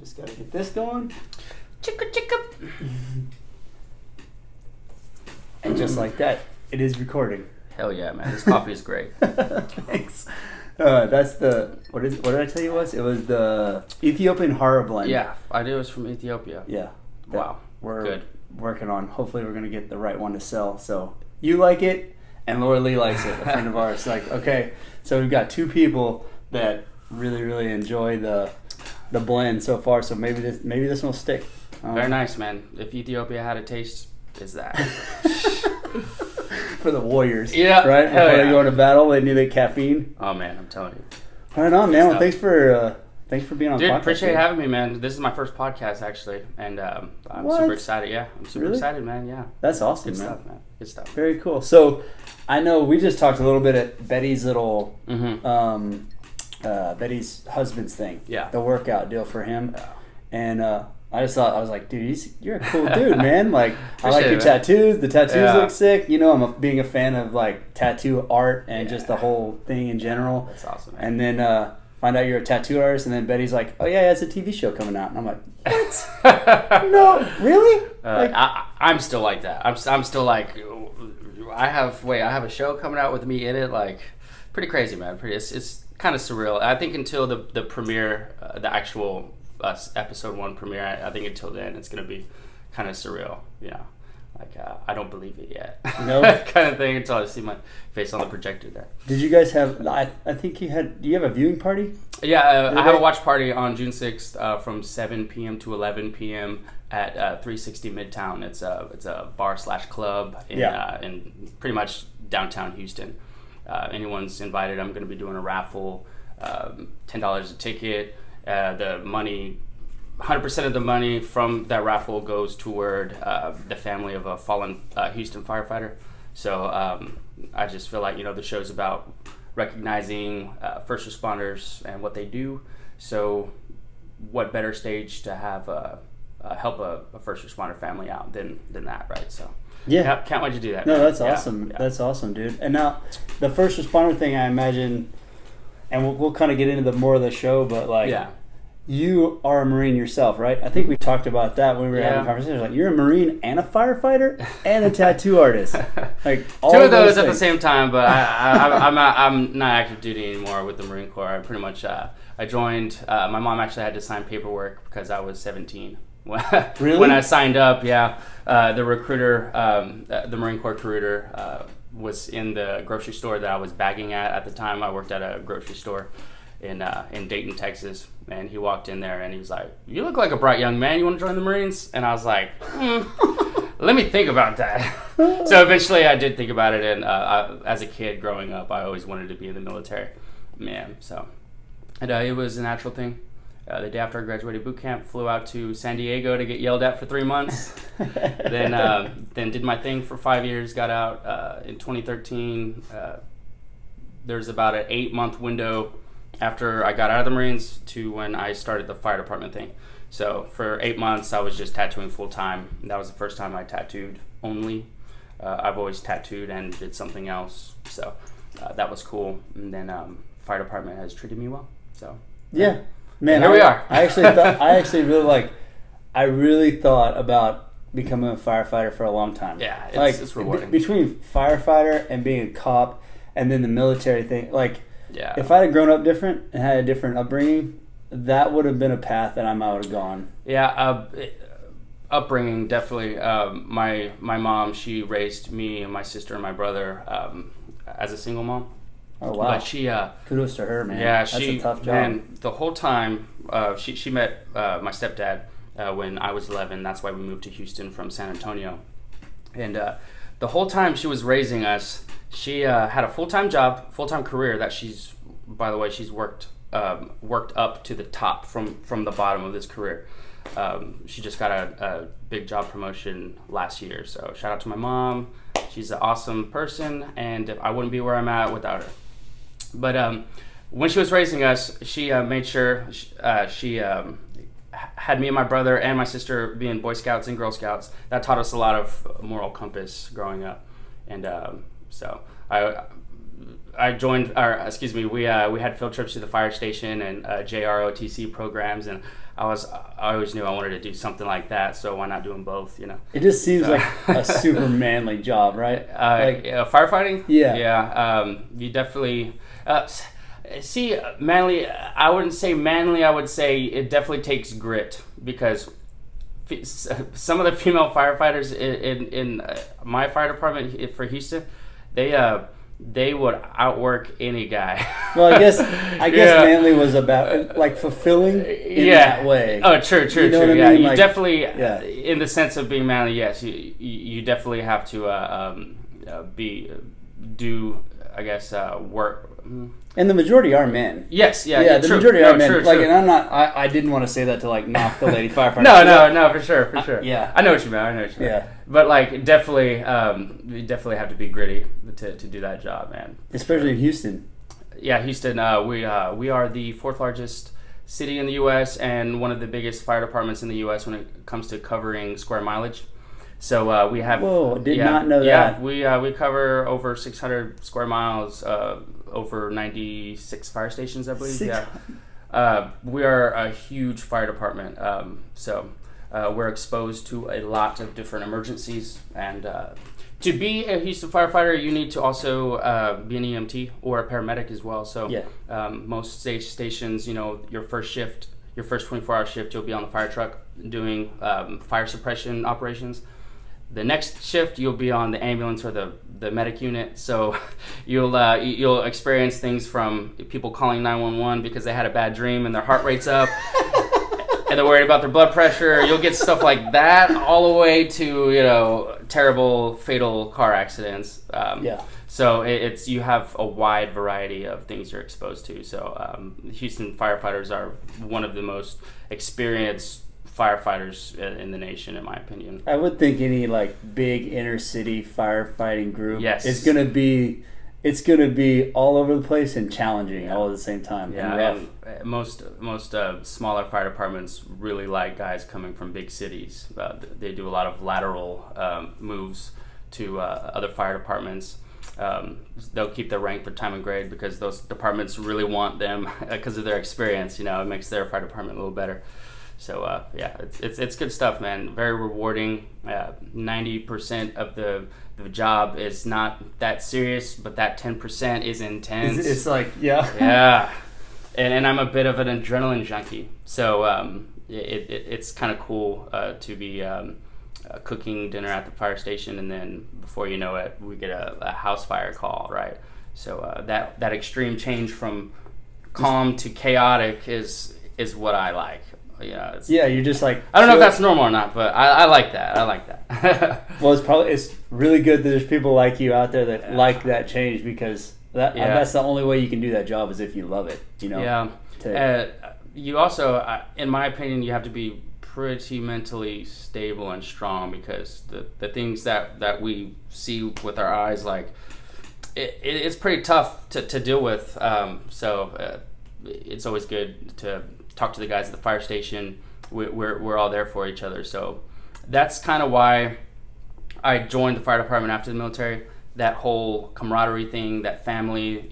just gotta get this going. Chicka chicka. And just like that, it is recording. Hell yeah, man. This coffee is great. Thanks. That's the, what did I tell you it was? It was the Ethiopian horror blend. Yeah, I knew it was from Ethiopia. Yeah. Wow. We're good. Working on, hopefully we're going to get the right one to sell. So you like it, and Laura Lee likes it, a friend of ours. Like, okay, so we've got two people that really, really enjoy the blend so far. So maybe this will stick. Very nice, man. If Ethiopia had a taste, it's that. For the warriors, yeah, right? Before they go into battle, they need the caffeine. Oh man, I'm telling you. Right on, man. Well, thanks for being on. Dude, the podcast. Appreciate having me, man. This is my first podcast actually, and I'm super excited. Yeah, I'm super excited, man. Yeah, that's awesome, Good man. stuff, man. Good stuff. Very cool. So, I know we just talked a little bit at Betty's little, Betty's husband's thing. Yeah, the workout deal for him, and I just thought, I was like, dude, you're a cool dude, man. Like, I like your tattoos. The tattoos look sick. You know, being a fan of, like, tattoo art and just the whole thing in general. That's awesome, man. And then find out you're a tattoo artist, and then Betty's like, oh, yeah, it's a TV show coming out. And I'm like, what? No, really? I'm still like that. I'm still like, I have a show coming out with me in it. Like, pretty crazy, man. It's kind of surreal. I think until the premiere, the actual episode 1 premiere, I think until then it's gonna be kind of surreal, like I don't believe it yet. No. Kind of thing until I see my face on the projector there. Did you guys have, I think do you have a viewing party? Yeah, I have a watch party on June 6th from 7 p.m. to 11 p.m. at 360 Midtown. It's a bar / club in pretty much downtown Houston. Anyone's invited. I'm going to be doing a raffle, $10 a ticket. The money, 100% of the money from that raffle goes toward the family of a fallen Houston firefighter. So I just feel like, the show's about recognizing first responders and what they do. So what better stage to have help a first responder family out than that, right? So yeah, can't wait to do that. No, that's awesome. Yeah. That's awesome, dude. And now the first responder thing, I imagine, and we'll kind of get into the more of the show, but you are a Marine yourself, right? I think we talked about that when we were having a conversation. Like, you're a Marine and a firefighter and a tattoo artist. Like, all two of those at things. the same time, but I'm not active duty anymore with the Marine Corps. I pretty much I joined. My mom actually had to sign paperwork because I was 17 Really? when I signed up. Yeah, the recruiter, the Marine Corps recruiter, was in the grocery store that I was bagging at the time. I worked at a grocery store in Dayton, Texas, and he walked in there and he was like, "You look like a bright young man. You want to join the Marines?" And I was like, "Let me think about that." So eventually, I did think about it, and as a kid growing up, I always wanted to be in the military, man. So, and it was a natural thing. The day after I graduated boot camp, flew out to San Diego to get yelled at for 3 months. Then did my thing for 5 years. Got out in 2013. There's about an 8-month window after I got out of the Marines to when I started the fire department thing. So for 8 months, I was just tattooing full time. That was the first time I tattooed only. I've always tattooed and did something else. So that was cool. And then fire department has treated me well. So yeah. Man, here we are. I really thought about becoming a firefighter for a long time. Yeah, it's rewarding. Between firefighter and being a cop and then the military thing, yeah. If I had grown up different and had a different upbringing, that would have been a path that I might have gone. Yeah, upbringing, definitely. My mom, she raised me and my sister and my brother as a single mom. Oh, wow. But she kudos to her, man. Yeah, that's a tough job. And the whole time she met my stepdad when I was 11. That's why we moved to Houston from San Antonio. And the whole time she was raising us, she had a full-time job, full-time career that she's worked up to the top from the bottom of this career. She just got a big job promotion last year. So shout out to my mom. She's an awesome person, and I wouldn't be where I'm at without her. But when she was raising us, she made sure she had me and my brother and my sister be in Boy Scouts and Girl Scouts. That taught us a lot of moral compass growing up. And so I joined, or excuse me, we had field trips to the fire station and JROTC programs, and I always knew I wanted to do something like that, so why not do them both, you know? It just seems like a super manly job, right? Firefighting? Yeah. Yeah, you definitely... see, manly, I wouldn't say manly, I would say it definitely takes grit, because some of the female firefighters in my fire department for Houston, they would outwork any guy. Well, I guess manly was about like fulfilling in that way. Oh, true. You know what I Yeah, mean? you like, definitely, in the sense of being manly, yes, you definitely have to work. And the majority are men. Yes, the true. majority are men. True. Like, and I'm not. I didn't want to say that to like knock the lady firefighter. No, for sure. Yeah, I know what you mean. Yeah, but like, definitely, you definitely have to be gritty to do that job, man. Especially in Houston. Yeah, Houston. We are the fourth largest city in the U.S. and one of the biggest fire departments in the U.S. when it comes to covering square mileage. So we have. Whoa! Did not know Yeah, that. we cover over 600 square miles, over 96 fire stations, I believe. Yeah. We are a huge fire department, so we're exposed to a lot of different emergencies. And to be a Houston firefighter, you need to also be an EMT or a paramedic as well. So most stations, your first 24-hour shift, you'll be on the fire truck doing fire suppression operations. The next shift, you'll be on the ambulance or the medic unit. So you'll experience things from people calling 911 because they had a bad dream and their heart rate's up and they're worried about their blood pressure. You'll get stuff like that all the way to, terrible, fatal car accidents. So it's you have a wide variety of things you're exposed to. So Houston firefighters are one of the most experienced firefighters in the nation, in my opinion. I would think any like big inner city firefighting group is gonna be all over the place and challenging all at the same time. And most smaller fire departments really like guys coming from big cities. They do a lot of lateral moves to other fire departments. They'll keep their rank for time and grade because those departments really want them because of their experience. It makes their fire department a little better. So it's good stuff, man. Very rewarding. 90% of the job is not that serious, but that 10% is intense. It's like and I'm a bit of an adrenaline junkie, so it's kind of cool to be cooking dinner at the fire station, and then before you know it, we get a house fire call, right? So that extreme change from calm to chaotic is what I like. You're just like, I don't know if that's normal or not, but I like that. Well, it's really good that there's people like you out there that like that change, because that's the only way you can do that job is if you love it. You also, in my opinion, you have to be pretty mentally stable and strong, because the things that we see with our eyes, like it's pretty tough to deal with. So it's always good to talk to the guys at the fire station. We're all there for each other. So that's kind of why I joined the fire department after the military. That whole camaraderie thing, that family,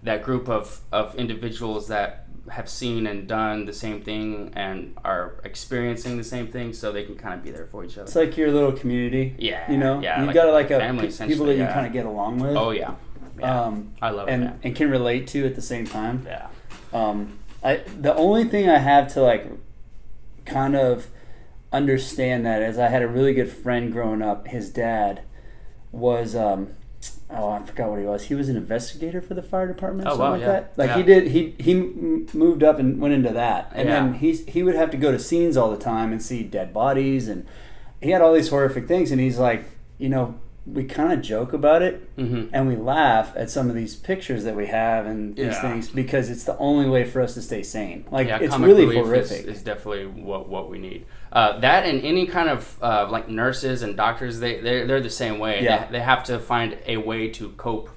that group of individuals that have seen and done the same thing and are experiencing the same thing, so they can kind of be there for each other. It's like your little community. Yeah. You've got like a family, people that you kind of get along with. Oh yeah. I love it, man. And can relate to at the same time. Yeah. The only thing I have to like kind of understand that is, I had a really good friend growing up. His dad was I forgot what he was. He was an investigator for the fire department. He moved up and went into that, and then he would have to go to scenes all the time and see dead bodies, and he had all these horrific things. And he's like, we kind of joke about it, and we laugh at some of these pictures that we have and these things, because it's the only way for us to stay sane. It's really horrific. Is definitely what we need. That and any kind of like nurses and doctors, they're the same way. They have to find a way to cope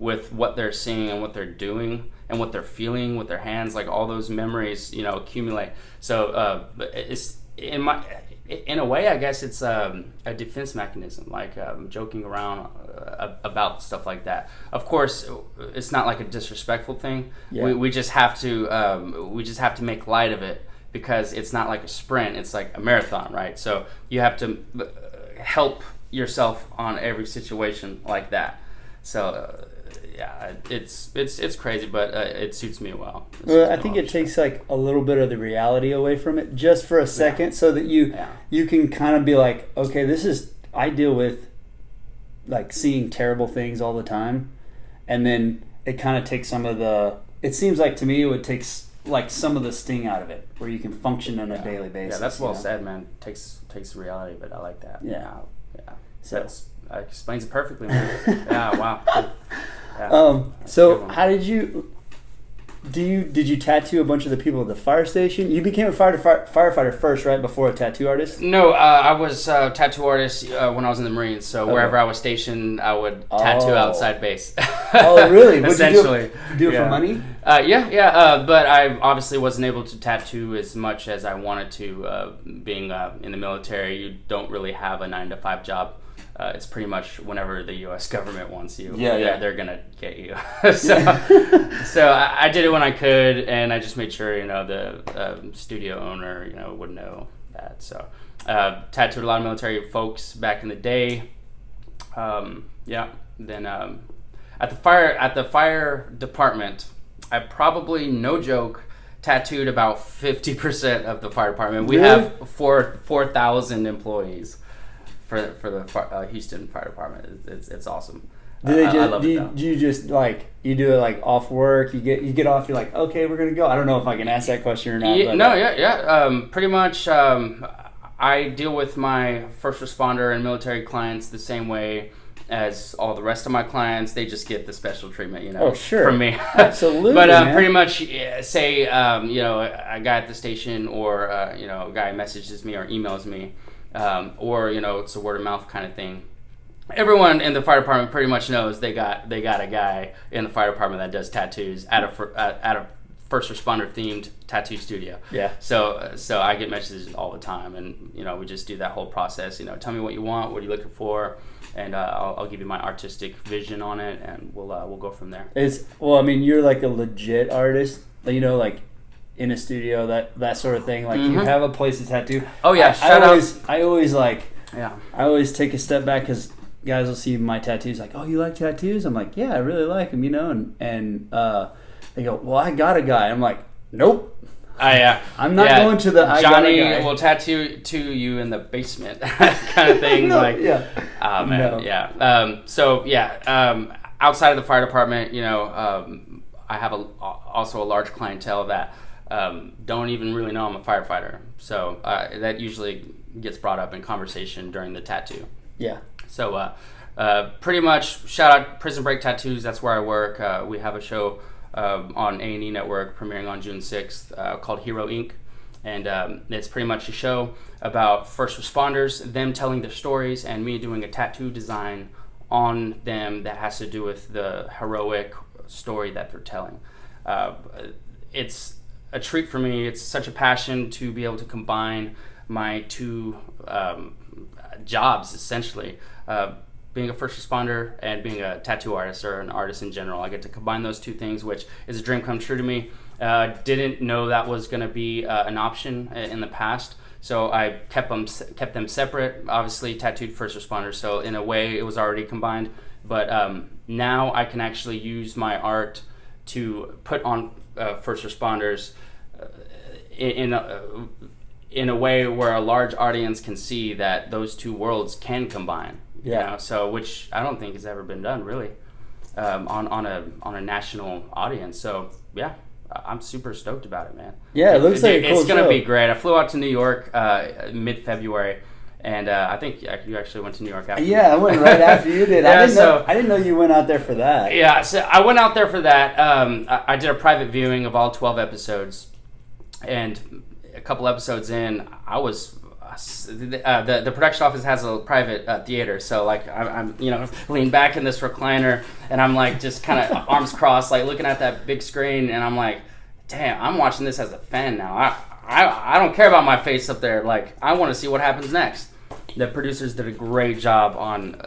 with what they're seeing and what they're doing and what they're feeling with their hands. Like all those memories, accumulate. So it's in a way, I guess it's a defense mechanism, like joking around about stuff like that. Of course, it's not like a disrespectful thing. Yeah. We just have to make light of it, because it's not like a sprint, it's like a marathon, right? So you have to help yourself on every situation like that. So yeah, it's crazy, but it suits me well. Well, I think it takes like a little bit of the reality away from it just for a second, so that you can kind of be like, okay, I deal with like seeing terrible things all the time, and then it kind of takes some of the. It seems like to me it would take like some of the sting out of it, where you can function on a daily basis. Yeah, that's well said, man. Takes reality, but I like that. Yeah. So that explains it perfectly, man. Yeah, wow. Yeah. So how did you tattoo a bunch of the people at the fire station? You became a firefighter first, right, before a tattoo artist? No, I was a tattoo artist when I was in the Marines. So wherever I was stationed, I would tattoo outside base. Oh, really? Essentially. Would you do it for money? But I obviously wasn't able to tattoo as much as I wanted to. Being in the military, you don't really have a 9-to-5 job. It's pretty much whenever the U.S. government wants you, they're gonna get you. So I did it when I could, and I just made sure the studio owner would know that. So tattooed a lot of military folks back in the day. Then at the fire department, I probably, no joke, tattooed about 50% of the fire department. We have 4,000 employees. For the Houston Fire Department, it's awesome. I love it. Do you just like you do it like off work? You get off. You're like, okay, we're gonna go. I don't know if I can ask that question or not. Pretty much. I deal with my first responder and military clients the same way as all the rest of my clients. They just get the special treatment, Oh, sure. from me. Absolutely. But pretty much, say a guy at the station, or a guy messages me or emails me. Or it's a word of mouth kind of thing. Everyone in the fire department pretty much knows they got a guy in the fire department that does tattoos at a first responder themed tattoo studio. Yeah. So I get messages all the time, and we just do that whole process. Tell me what you want, what are you looking for, and I'll give you my artistic vision on it, and we'll go from there. You're like a legit artist, like. In a studio, that sort of thing. Like you have a place to tattoo. Oh yeah, I always take a step back, because guys will see my tattoos like, oh, you like tattoos? I'm like, yeah, I really like them, and they go, well, I got a guy. I'm like, nope. I'm not going to the Johnny will tattoo to you in the basement kind of thing. No, like, oh man, no. Outside of the fire department, I have also a large clientele that don't even really know I'm a firefighter. So that usually gets brought up in conversation during the tattoo. Yeah. So pretty much, shout out Prison Break Tattoos. That's where I work. We have a show on A&E Network premiering on June 6th called Hero Inc. And it's pretty much a show about first responders, them telling their stories, and me doing a tattoo design on them that has to do with the heroic story that they're telling. It's a treat for me. It's such a passion to be able to combine my two jobs, essentially. Being a first responder and being a tattoo artist, or an artist in general. I get to combine those two things, which is a dream come true to me. Didn't know that was going to be an option in the past, so I kept them separate. Obviously, tattooed first responders, so in a way it was already combined. But now I can actually use my art to put on first responders in a way where a large audience can see that those two worlds can combine. Yeah. So which I don't think has ever been done really on a national audience. So yeah, I'm super stoked about it, man. Yeah, it looks like a cool it's gonna show. be great. I flew out to New York mid-February, and I think you actually went to New York after me. Yeah, I went right after you did. Yeah, I didn't know you went out there for that. Yeah, so I went out there for that. I did a private viewing of all 12 episodes, and a couple episodes in, I was the production office has a private theater, so like I'm leaned back in this recliner, and I'm like just kind of arms crossed, like looking at that big screen, and I'm like, damn, I'm watching this as a fan now. I don't care about my face up there. Like, I want to see what happens next. The producers did a great job on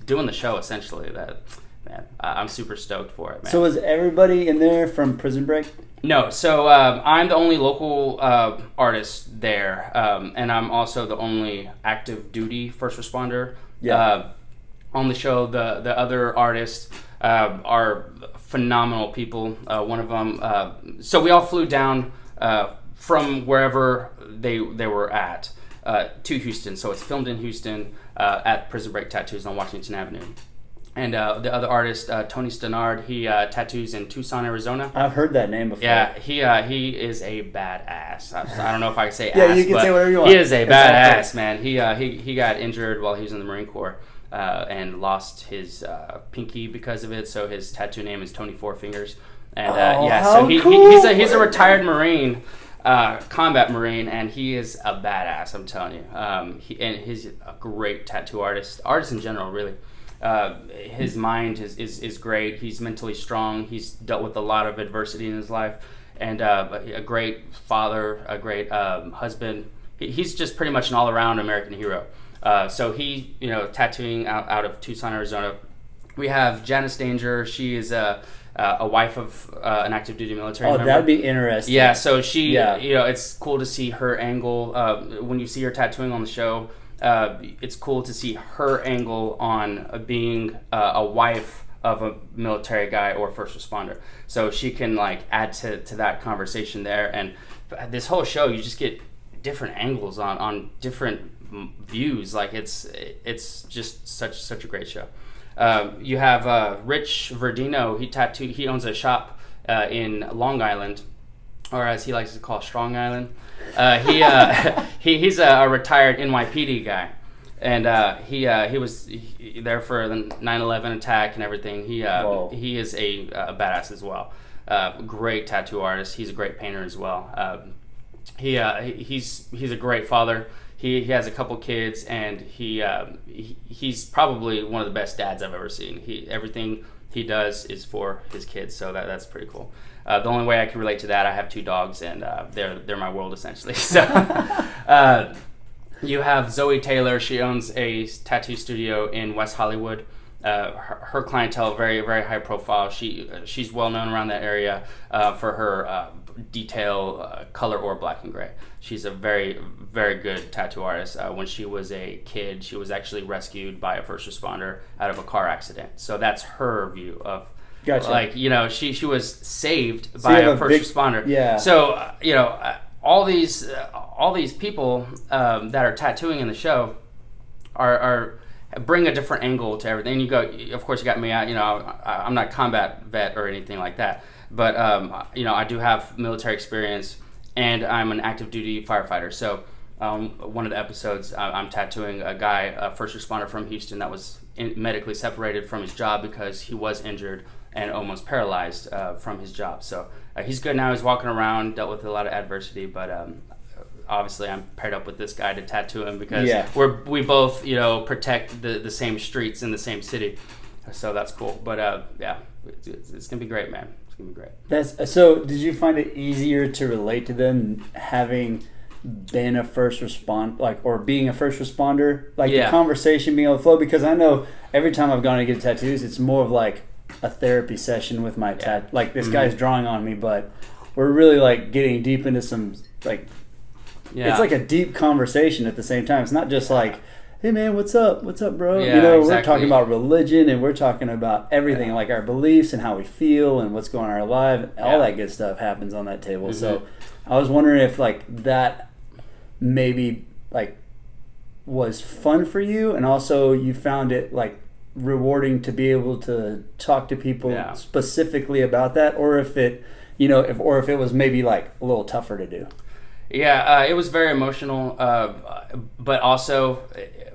doing the show essentially. That man, I'm super stoked for it, man. So is everybody in there from Prison Break? No, so I'm the only local artist there, and I'm also the only active duty first responder on the show. The other artists are phenomenal people. One of them, so we all flew down from wherever they were at to Houston. So it's filmed in Houston at Prison Break Tattoos on Washington Avenue. And the other artist, Tony Stannard, he tattoos in Tucson, Arizona. I've heard that name before. Yeah, he is a badass. I don't know if I can say ass. Yeah, you can say whatever you want. He is a badass, man. He got injured while he was in the Marine Corps and lost his pinky because of it. So his tattoo name is Tony Four Fingers. And so cool. he's a retired Marine. Combat Marine, and he is a badass. I'm telling you. He's a great tattoo artist in general, really. His mind is great. He's mentally strong. He's dealt with a lot of adversity in his life, and a great father, a great husband. He's just pretty much an all-around American hero. So he, tattooing out of Tucson, Arizona. We have Janice Danger. She is a wife of an active duty military member. That'd be interesting. Yeah, so she, it's cool to see her angle. When you see her tattooing on the show, it's cool to see her angle on being a wife of a military guy or first responder. So she can add to that conversation there. And this whole show, you just get different angles on different views. It's just such a great show. You have Rich Verdino. He owns a shop in Long Island, or as he likes to call Strong Island. He's a retired NYPD guy, and he was there for the 9/11 attack and everything. He is a badass as well. Great tattoo artist. He's a great painter as well. He's a great father. He has a couple kids, and he's probably one of the best dads I've ever seen. Everything he does is for his kids, so that's pretty cool. The only way I can relate to that, I have 2 dogs, and they're my world essentially. So you have Zoe Taylor. She owns a tattoo studio in West Hollywood. Her clientele very, very high profile. She's well known around that area for her detail, color or black and gray. She's a very, very good tattoo artist. When she was a kid, she was actually rescued by a first responder out of a car accident. So that's her view of, gotcha. She was saved by a first responder. Yeah. So all these people that are tattooing in the show are bring a different angle to everything. You go, of course, you got me out. I'm not a combat vet or anything like that, but I do have military experience, and I'm an active duty firefighter. So one of the episodes, I'm tattooing a guy, a first responder from Houston, that was medically separated from his job because he was injured and almost paralyzed from his job. So he's good now. He's walking around, dealt with a lot of adversity, but obviously I'm paired up with this guy to tattoo him because we both protect the same streets in the same city. So that's cool. But it's gonna be great, man. It's gonna be great. So did you find it easier to relate to them having been a first responder, or being a first responder, the conversation being able to flow? Because I know every time I've gone to get tattoos, it's more of a therapy session with my this guy's drawing on me, but we're really getting deep into some it's like a deep conversation at the same time. It's not just hey man, what's up, bro? We're talking about religion, and we're talking about everything, our beliefs and how we feel and what's going on in our life. All that good stuff happens on that table. Mm-hmm. So I was wondering if that maybe was fun for you, and also you found it rewarding to be able to talk to people specifically about that, or if it if it was maybe a little tougher to do. It was very emotional, but also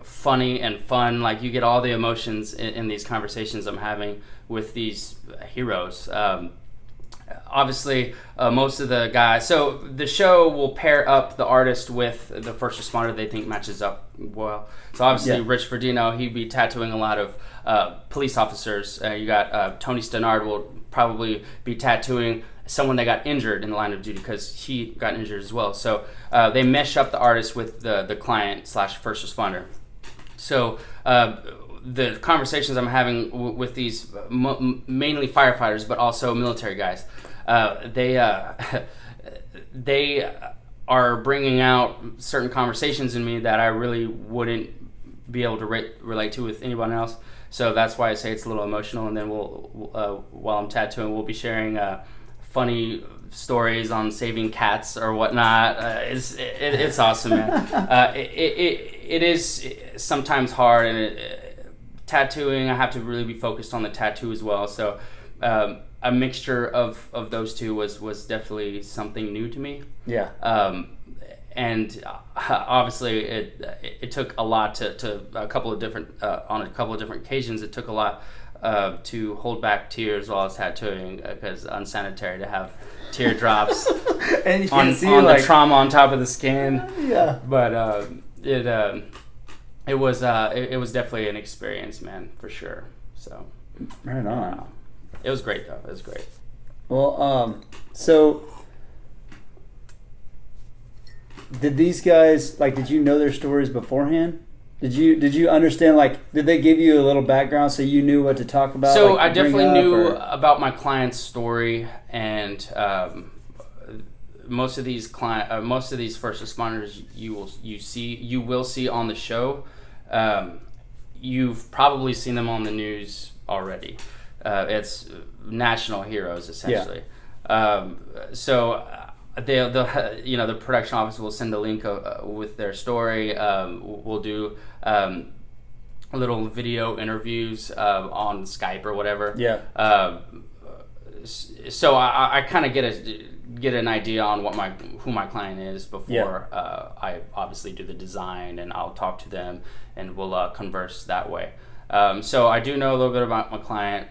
funny and fun. You get all the emotions in these conversations I'm having with these heroes. Obviously, most of the guys. So the show will pair up the artist with the first responder they think matches up well. So obviously, Rich Verdino, he'd be tattooing a lot of police officers. You got Tony Stannard will probably be tattooing someone that got injured in the line of duty because he got injured as well. So they mesh up the artist with the client / first responder. So the conversations I'm having with these mainly firefighters, but also military guys, they are bringing out certain conversations in me that I really wouldn't be able to relate to with anyone else. So that's why I say it's a little emotional. And then while I'm tattooing, we'll be sharing funny stories on saving cats or whatnot. It's awesome, man. It is sometimes hard, and tattooing, I have to really be focused on the tattoo as well. So a mixture of those two was definitely something new to me. Yeah. And obviously it took a lot to on a couple of different occasions. It took a lot to hold back tears while I was tattooing, because unsanitary to have teardrops and you on see the trauma on top of the skin. Yeah. But it was definitely an experience, man, for sure. So right on. It was great though. It was great. Well, so did these guys, did you know their stories beforehand? Did you understand, did they give you a little background so you knew what to talk about? So I definitely knew about my client's story, and most of these first responders you will see on the show. You've probably seen them on the news already. It's national heroes essentially. Yeah. So they'll the production office will send a link with their story. We'll do little video interviews on Skype or whatever. Yeah. So I kind of get an idea on who my client is before I obviously do the design, and I'll talk to them and we'll converse that way. So I do know a little bit about my client,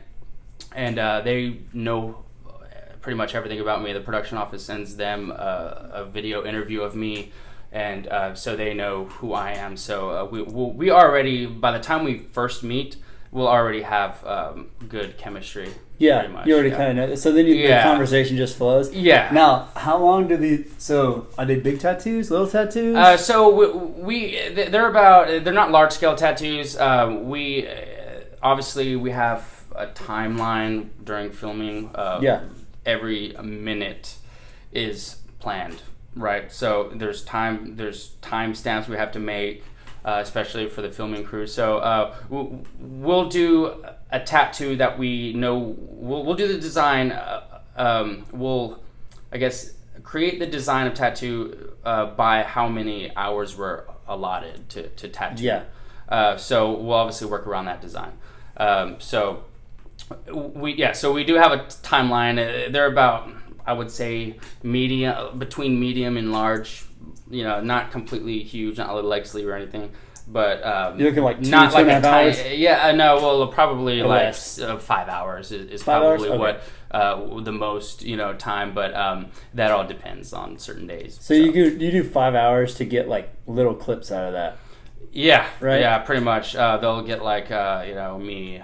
and they know pretty much everything about me. The production office sends them a video interview of me, and so they know who I am. So we already, by the time we first meet, we'll already have good chemistry. Yeah, pretty much. You already kind of know. So then the conversation just flows. Yeah. Now, how long do are they big tattoos, little tattoos? So they're not large scale tattoos. We have a timeline during filming. Every minute is planned, right? So there's time stamps we have to make, especially for the filming crew. So we'll do a tattoo that we know. We'll do the design. We'll, I guess, create the design of tattoo by how many hours were allotted to tattoo. Yeah. So we'll obviously work around that design. So we do have a timeline. They're about, I would say, between medium and large. Not completely huge, not a leg sleeve or anything, but you're looking like not like 2.5 hours. Probably like 5 hours is probably okay. What the most time, but that all depends on certain days. So you do 5 hours to get little clips out of that. Yeah, right. Yeah, pretty much. They'll get me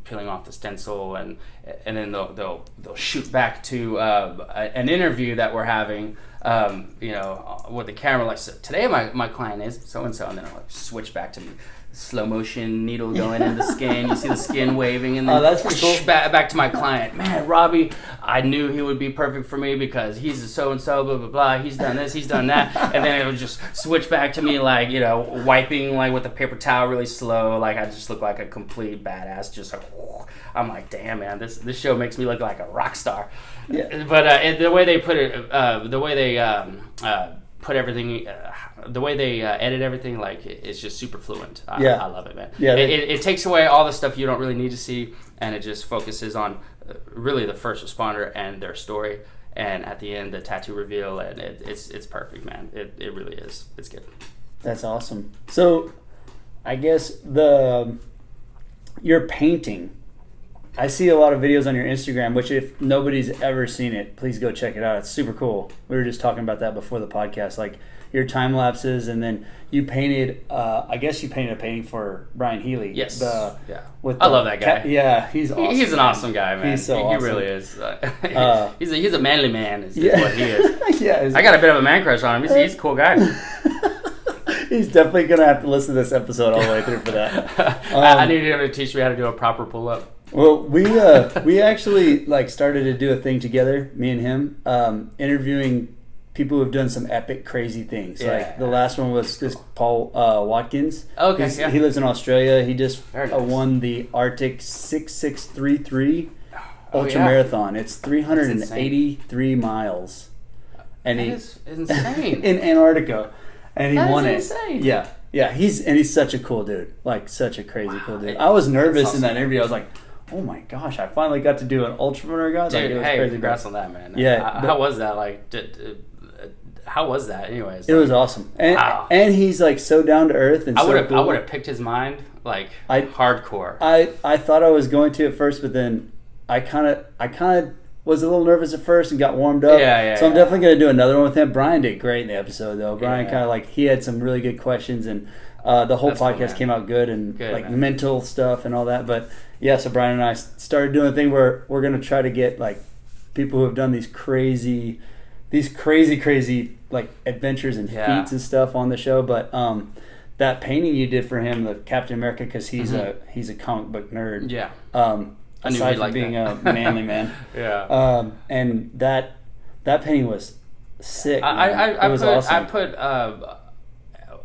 peeling off the stencil, and then they'll shoot back to an interview that we're having. With the camera, so today my client is so and so, and then I'll switch back to slow motion needle going in the skin. You see the skin waving, and then that's cool. back to my client. Man, Robbie, I knew he would be perfect for me because he's a so and so, blah blah blah. He's done this, he's done that, and then it would just switch back to me wiping with a paper towel really slow. I just look like a complete badass. I'm like, damn man, this show makes me look like a rock star. Yeah. But the way they put it, the way they put everything, the way they edit everything, it's just super fluent. I love it, man. Yeah, it takes away all the stuff you don't really need to see, and it just focuses on really the first responder and their story. And at the end, the tattoo reveal, and it's perfect, man. It really is. It's good. That's awesome. So, I guess your painting. I see a lot of videos on your Instagram, which if nobody's ever seen it, please go check it out. It's super cool. We were just talking about that before the podcast, your time lapses, and then you painted. I guess you painted a painting for Brian Healy. Yes. I love that guy. He's awesome. He's an awesome guy, man. He's so awesome. He really is. He's a manly man. Is what he is. Yeah. I got a bit of a man crush on him. He's a cool guy. He's definitely gonna have to listen to this episode all the way through for that. I need him to teach me how to do a proper pull-up. Well, we actually like started to do a thing together, me and him, interviewing people who've done some epic, crazy things. Yeah. Like the last one was this Paul Watkins. Okay, yeah. He lives in Australia. He just nice. Won the Arctic 6633 ultra marathon. It's 383 miles, and that is insane. In Antarctica, and he won it. Insane. Yeah. He's such a cool dude. Like such a crazy cool dude. I was nervous awesome. In that interview. I was like, oh my gosh, I finally got to do an ultra marathon. Dude, like, it was hey, crazy, congrats on that, man. Yeah. How was that? Like, how was that? Anyways, it was awesome, and he's like so down to earth and cool. I would have picked his mind like hardcore. I thought I was going to at first, but then I kind of was a little nervous at first and got warmed up. So I'm definitely gonna do another one with him. Brian did great in the episode though. Brian kind of like he had some really good questions and the whole podcast came out good and like man. Mental stuff and all that. But yeah, so Brian and I started doing a thing where we're gonna try to get like people who have done these crazy like adventures and feats and stuff on the show. But that painting you did for him, the Captain America, because he's a comic book nerd. Yeah. Aside from being a manly man. Yeah. And that painting was sick. It was awesome. I put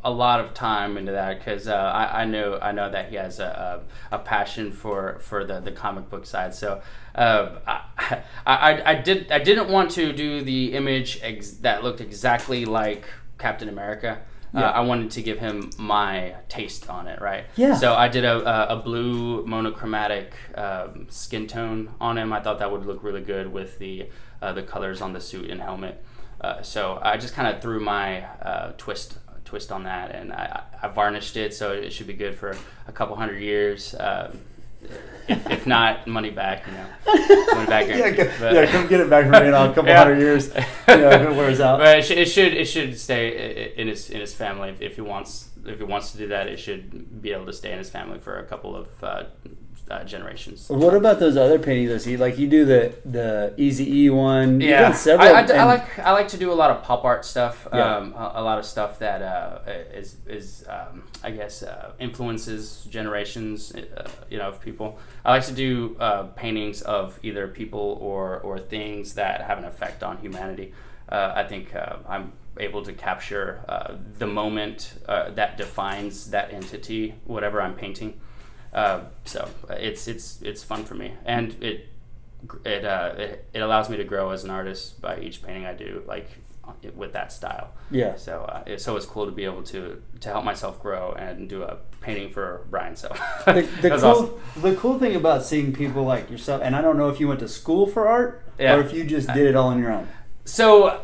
a lot of time into that because I know that he has a passion for the comic book side. So I didn't want to do the image that looked exactly like Captain America. I wanted to give him my taste on it, right? Yeah. So I did a blue monochromatic skin tone on him. I thought that would look really good with the colors on the suit and helmet. So I just kind of threw my twist on that, and I varnished it, so it should be good for a couple 100 years. If not, money back, money back. Come get it back from me in a couple 100 years. If it wears out. But it should stay in his family. If he wants to do that, it should be able to stay in his family for a couple of generations. What about those other paintings? You do the Eazy-E one. Yeah, you've done several. I like to do a lot of pop art stuff. A lot of stuff that is I guess influences generations. Of people. I like to do paintings of either people or things that have an effect on humanity. I think I'm able to capture the moment that defines that entity, whatever I'm painting. So it's fun for me, and it allows me to grow as an artist by each painting I do, like with that style. Yeah. So it's cool to be able to help myself grow and do a painting for Brian. So the cool thing about seeing people like yourself, and I don't know if you went to school for art or if you just did it all on your own. So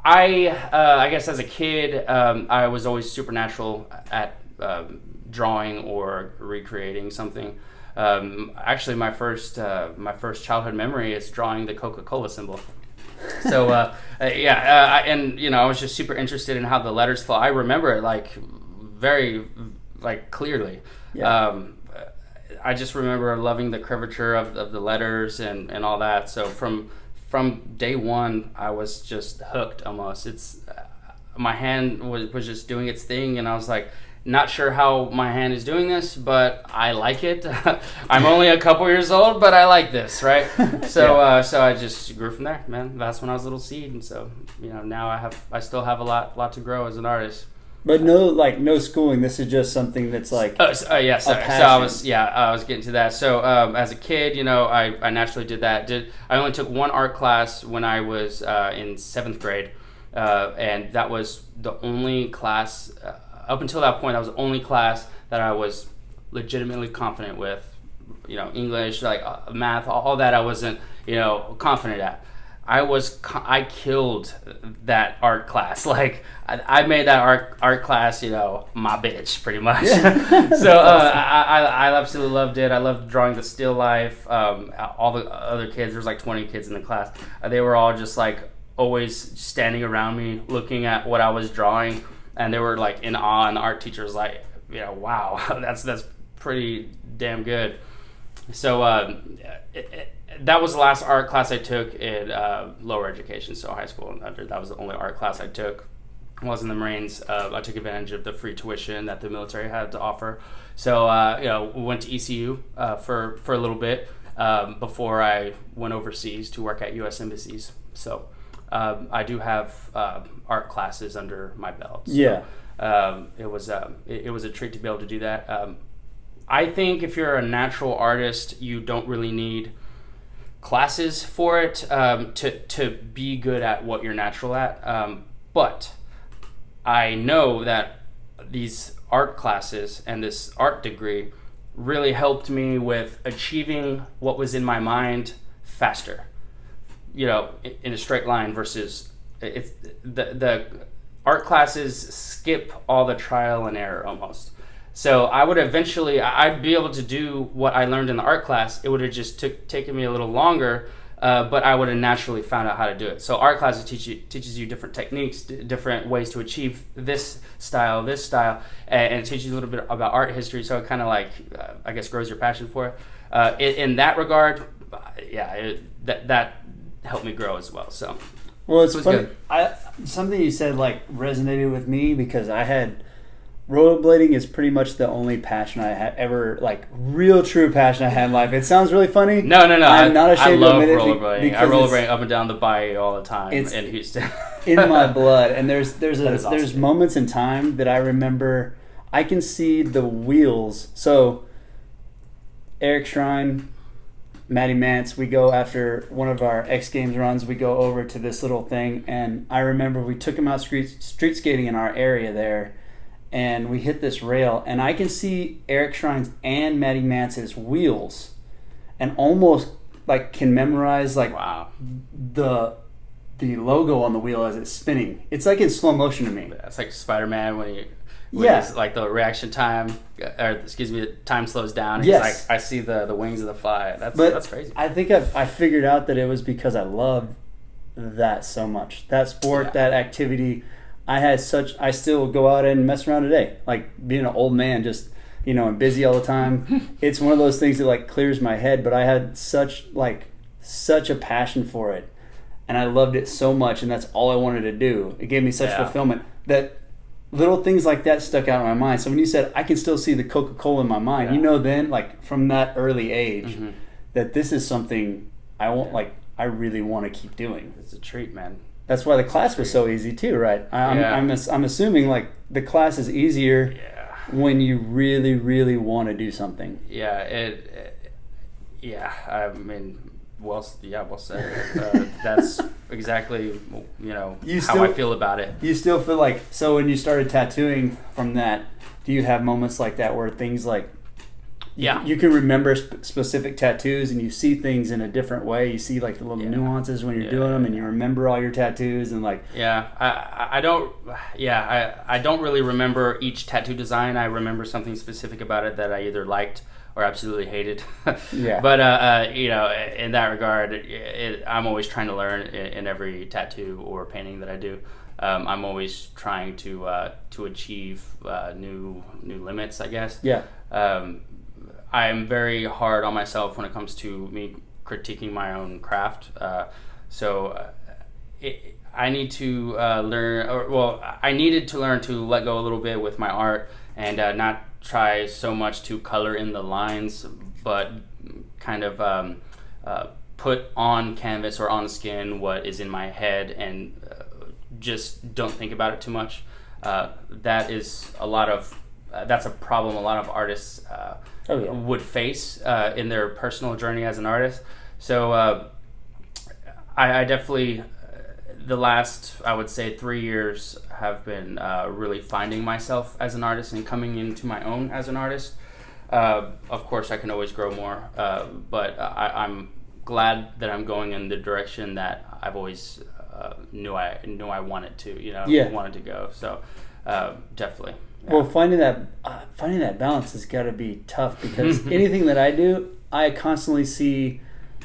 I guess as a kid, I was always supernatural at drawing or recreating something. Actually, my first childhood memory is drawing the Coca-Cola symbol. So I was just super interested in how the letters flow. I remember it very clearly. Yeah. I just remember loving the curvature of the letters and all that. So from day one, I was just hooked almost. It's my hand was just doing its thing, and I was like, not sure how my hand is doing this, but I like it. I'm only a couple years old, but I like this, right? So so I just grew from there, man. That's when I was a little seed, and so now I still have a lot to grow as an artist. But no schooling. This is just something that's like yes. So I was getting to that. So as a kid, I naturally did that. I only took one art class when I was in 7th grade, and that was the only class. Up until that point, that was the only class that I was legitimately confident with. English, math, all that I wasn't, confident at. I killed that art class. I made that art class, my bitch, pretty much. So I absolutely loved it. I loved drawing the still life. All the other kids, there was 20 kids in the class. They were all just always standing around me, looking at what I was drawing. And they were in awe, and the art teacher was wow, that's pretty damn good. So that was the last art class I took in lower education, so high school and under. That was the only art class I took. while I was in the Marines, I took advantage of the free tuition that the military had to offer. So, went to ECU for a little bit before I went overseas to work at U.S. embassies. So, I do have art classes under my belt. So, yeah. It was a treat to be able to do that. I think if you're a natural artist, you don't really need classes for it to be good at what you're natural at. But I know that these art classes and this art degree really helped me with achieving what was in my mind faster, in a straight line, versus if the art classes skip all the trial and error almost. So I would I'd be able to do what I learned in the art class. It would have just taken me a little longer, but I would have naturally found out how to do it. So art classes teaches you different techniques, different ways to achieve this style, and it teaches you a little bit about art history. So it kind of I guess, grows your passion for it. In that regard, that helped me grow as well. So, well, it's funny. Something you said resonated with me because I had. Rollerblading is pretty much the only passion I had ever, real true passion I had in life. It sounds really funny. No. I'm not ashamed to admit it. I love rollerblading. I rollerblade up and down the bayou all the time in Houston. In my blood. And there's moments in time that I remember. I can see the wheels. So, Eric Shrine, Matty Mance, we go after one of our X Games runs. We go over to this little thing, and I remember we took him out street skating in our area there. And we hit this rail, and I can see Eric Shrine's and Matty Mance's wheels, and almost can memorize wow. the logo on the wheel as it's spinning. It's in slow motion to me. It's like Spider-Man when he's, the reaction time, the time slows down. And yes. I see the wings of the fly. That's crazy. I think I figured out that it was because I loved that so much. That sport, that activity. I still go out and mess around today. Being an old man, just, and busy all the time. It's one of those things that clears my head, but I had such a passion for it. And I loved it so much, and that's all I wanted to do. It gave me such fulfillment that little things like that stuck out in my mind. So when you said, I can still see the Coca-Cola in my mind, then, from that early age, that this is something I want, I really want to keep doing. It's a treat, man. That's why the class was so easy too, right? I'm assuming the class is easier when you really, really want to do something. Yeah, I mean, well said. That's exactly how I feel about it. You still feel so when you started tattooing from that, do you have moments like that where things you can remember specific tattoos and you see things in a different way. You see the little nuances when you're doing them, and you remember all your tattoos and I don't really remember each tattoo design. I remember something specific about it that I either liked or absolutely hated. Yeah. But in that regard, I'm always trying to learn in every tattoo or painting that I do. I'm always trying to achieve new limits, I guess. Yeah. I am very hard on myself when it comes to me critiquing my own craft. I need to learn, I needed to learn to let go a little bit with my art and not try so much to color in the lines, but kind of put on canvas or on skin what is in my head and just don't think about it too much. That's a problem a lot of artists would face in their personal journey as an artist. So I definitely, the last, I would say, 3 years have been really finding myself as an artist and coming into my own as an artist. Of course, I can always grow more, but I'm glad that I'm going in the direction that I've always knew I wanted to, wanted to go. So definitely. Yeah. Well, finding that balance has got to be tough because anything that I do, I constantly see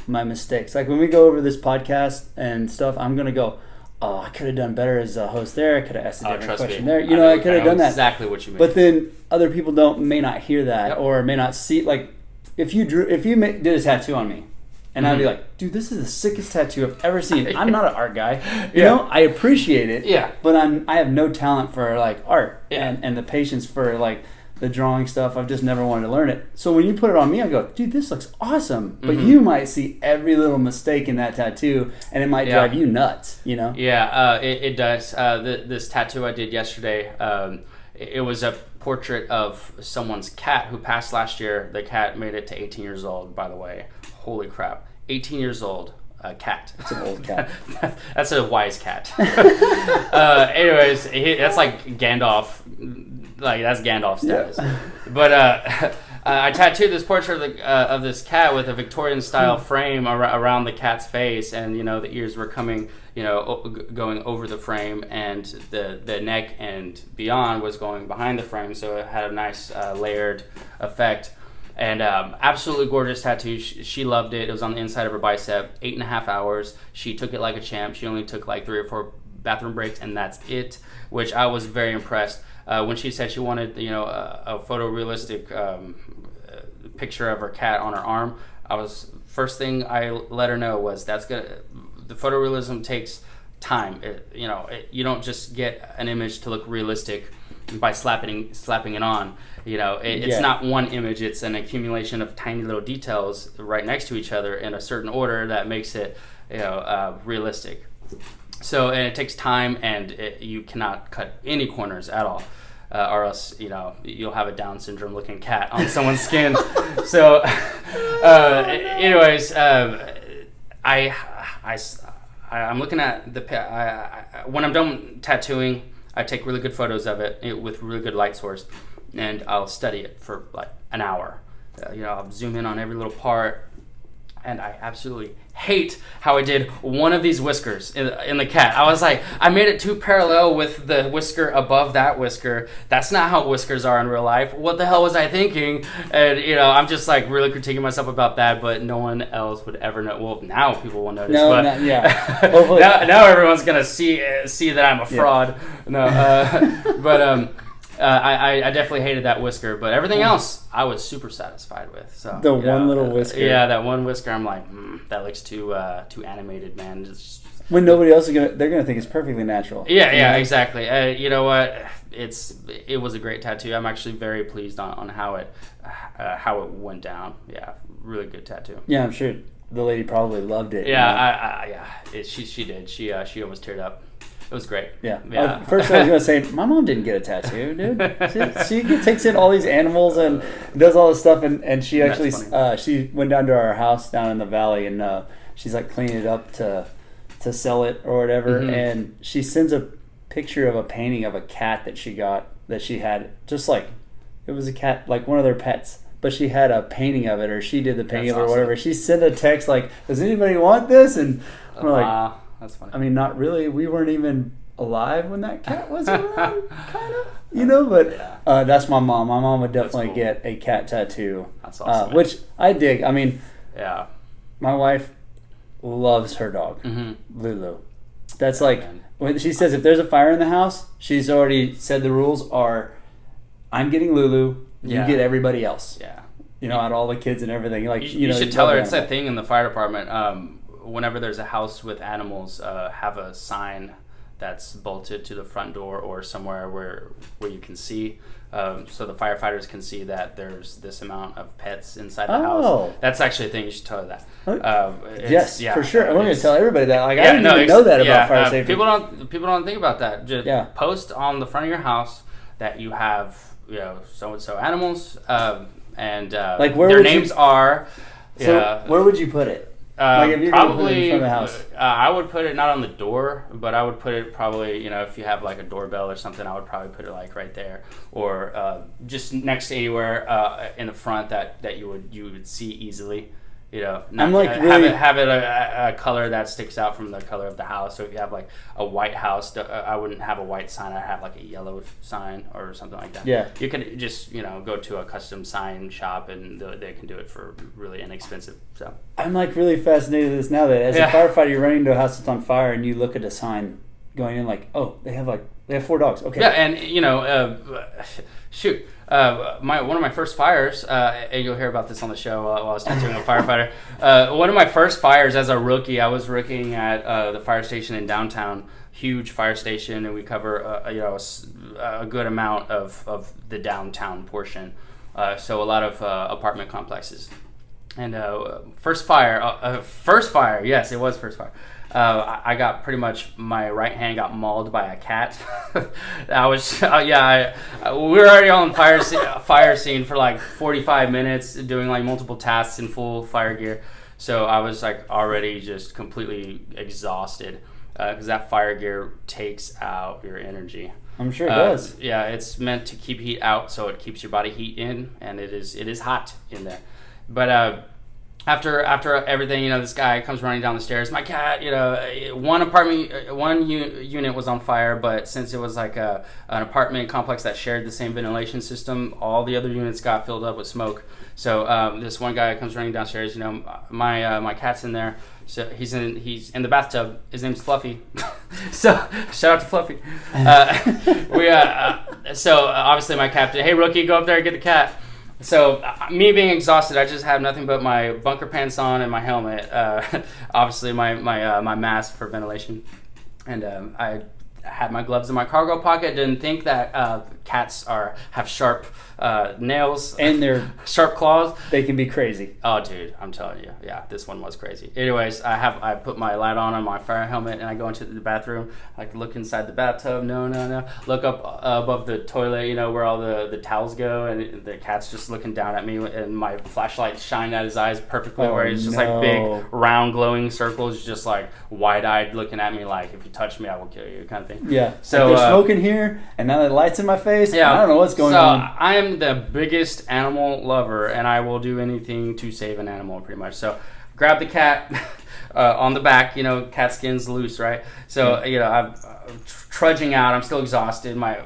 my mistakes. When we go over this podcast and stuff, I'm gonna go, oh, I could have done better as a host there. I could have asked a different question there. I could have done that. Exactly what you mean. But then other people may not hear that or may not see. If you did a tattoo on me, And I'd be like, dude, this is the sickest tattoo I've ever seen. I'm not an art guy. You know, I appreciate it. Yeah. But I have no talent for like art Yeah. and the patience for like the drawing stuff. I've just never wanted to learn it. So when you put it on me, I go, dude, this looks awesome. But you might see every little mistake in that tattoo, and it might drive you nuts, you know? Yeah, it does. This tattoo I did yesterday, it was a portrait of someone's cat who passed last year. The cat made it to 18 years old, by the way. Holy crap. 18 years old. Cat. It's an old cat. That's a wise cat. Anyways, that's like Gandalf. Like, that's Gandalf status. Yeah. But I tattooed this portrait of this cat with a Victorian-style frame around the cat's face, and, you know, the ears were coming, you know, going over the frame, and the neck and beyond was going behind the frame, so it had a nice layered effect. And absolutely gorgeous tattoo. She loved it. It was on the inside of her bicep. 8.5 hours. She took it like a champ. She only took like 3 or 4 bathroom breaks, and that's it, which I was very impressed. When she said she wanted, you know, a photorealistic picture of her cat on her arm, first thing I let her know was the photorealism takes time. You don't just get an image to look realistic by slapping it on. You know, it's not one image. It's an accumulation of tiny little details right next to each other in a certain order that makes it, you know, realistic. So, and it takes time, and you cannot cut any corners at all, or else, you know, you'll have a Down syndrome looking cat on someone's skin. So, anyways, I'm looking at when I'm done tattooing, I take really good photos of it with really good light source, and I'll study it for like an hour. You know, I'll zoom in on every little part, and I absolutely hate how I did one of these whiskers in the cat. I was like, I made it too parallel with the whisker above that whisker. That's not how whiskers are in real life. What the hell was I thinking? And, you know, I'm just like really critiquing myself about that, but no one else would ever know. Well, now people will notice. Hopefully. now everyone's going to see that I'm a fraud. Yeah. No, but I definitely hated that whisker, but everything else I was super satisfied with. So the one little whisker. Yeah, that one whisker. I'm like, that looks too animated, man. When nobody else they're gonna think it's perfectly natural. Yeah, exactly. You know what? It was a great tattoo. I'm actually very pleased on how it went down. Yeah, really good tattoo. Yeah, I'm sure the lady probably loved it. Yeah, she did. She almost teared up. It was great. Yeah. First I was going to say, my mom didn't get a tattoo, dude. She takes in all these animals and does all this stuff, and she actually, she went down to our house down in the valley, and she's like cleaning it up to sell it or whatever, and she sends a picture of a painting of a cat that she had, just like, it was a cat, like one of their pets. But she had a painting of it, or she did the painting of it or whatever. She sent a text like, does anybody want this? And we're like, that's funny. I mean, not really. We weren't even alive when that cat was around, kind of, you know. But that's my mom. My mom would definitely get a cat tattoo. That's awesome. Which I dig. I mean, yeah. My wife loves her dog, Lulu. That's like, when she says if there's a fire in the house, she's already said the rules are, I'm getting Lulu, you get everybody else. Yeah. You know, out all the kids and everything. Like you should tell her it's that thing in the fire department. Whenever there's a house with animals, have a sign that's bolted to the front door or somewhere where you can see, so the firefighters can see that there's this amount of pets inside the house. That's actually a thing. You should tell her that. Yes, for sure. I'm going to tell everybody that. Like, I didn't even know that about fire safety. People don't think about that. Just post on the front of your house that you have, you know, so and so animals, and like their names are. So where would you put it? Like if you're probably put it in front of the house. I would put it not on the door, but I would put it probably, you know, if you have like a doorbell or something, I would probably put it like right there, or just next to anywhere in the front that you would see easily. You know, I'm like really have it a color that sticks out from the color of the house. So if you have like a white house, I wouldn't have a white sign. I'd have like a yellow sign or something like that. Yeah, you could just, you know, go to a custom sign shop and they can do it for really inexpensive. So I'm like really fascinated with this now that as a firefighter, you're running into a house that's on fire and you look at a sign going in like, oh, they have 4 dogs. Okay. Yeah, and shoot. One of my first fires, and you'll hear about this on the show while I was tattooing a firefighter. One of my first fires as a rookie, I was rookieing at the fire station in downtown, huge fire station, and we cover a good amount of the downtown portion. So a lot of apartment complexes. And first fire, yes, it was first fire. I got pretty much, my right hand got mauled by a cat. I was, we were already on fire scene for like 45 minutes doing like multiple tasks in full fire gear. So I was like already just completely exhausted because that fire gear takes out your energy. I'm sure it does. Yeah, it's meant to keep heat out, so it keeps your body heat in, and it is hot in there. But after everything, this guy comes running down the stairs. My cat, one unit was on fire, but since it was like an apartment complex that shared the same ventilation system, all the other units got filled up with smoke. So this one guy comes running downstairs. My cat's in there. So he's in the bathtub. His name's Fluffy. So shout out to Fluffy. So obviously my captain, hey rookie, go up there and get the cat. So me being exhausted, I just have nothing but my bunker pants on and my helmet. Obviously my mask for ventilation, and I had my gloves in my cargo pocket. Didn't think that cats have sharp nails and they're sharp claws. They can be crazy. Oh, dude, I'm telling you, yeah, this one was crazy. Anyways, I put my light on my fire helmet, and I go into the bathroom. I look inside the bathtub. No. Look up above the toilet, where all the towels go, and the cat's just looking down at me, and my flashlight shined at his eyes perfectly, where he's just like big, round, glowing circles, just like wide-eyed, looking at me like, if you touch me, I will kill you, kind of thing. Yeah. So like, there's smoke in here, and now the light's in my face. Yeah. I don't know what's going on. So I am the biggest animal lover, and I will do anything to save an animal, pretty much. So grab the cat on the back. Cat skin's loose, right? So I'm trudging out. I'm still exhausted. My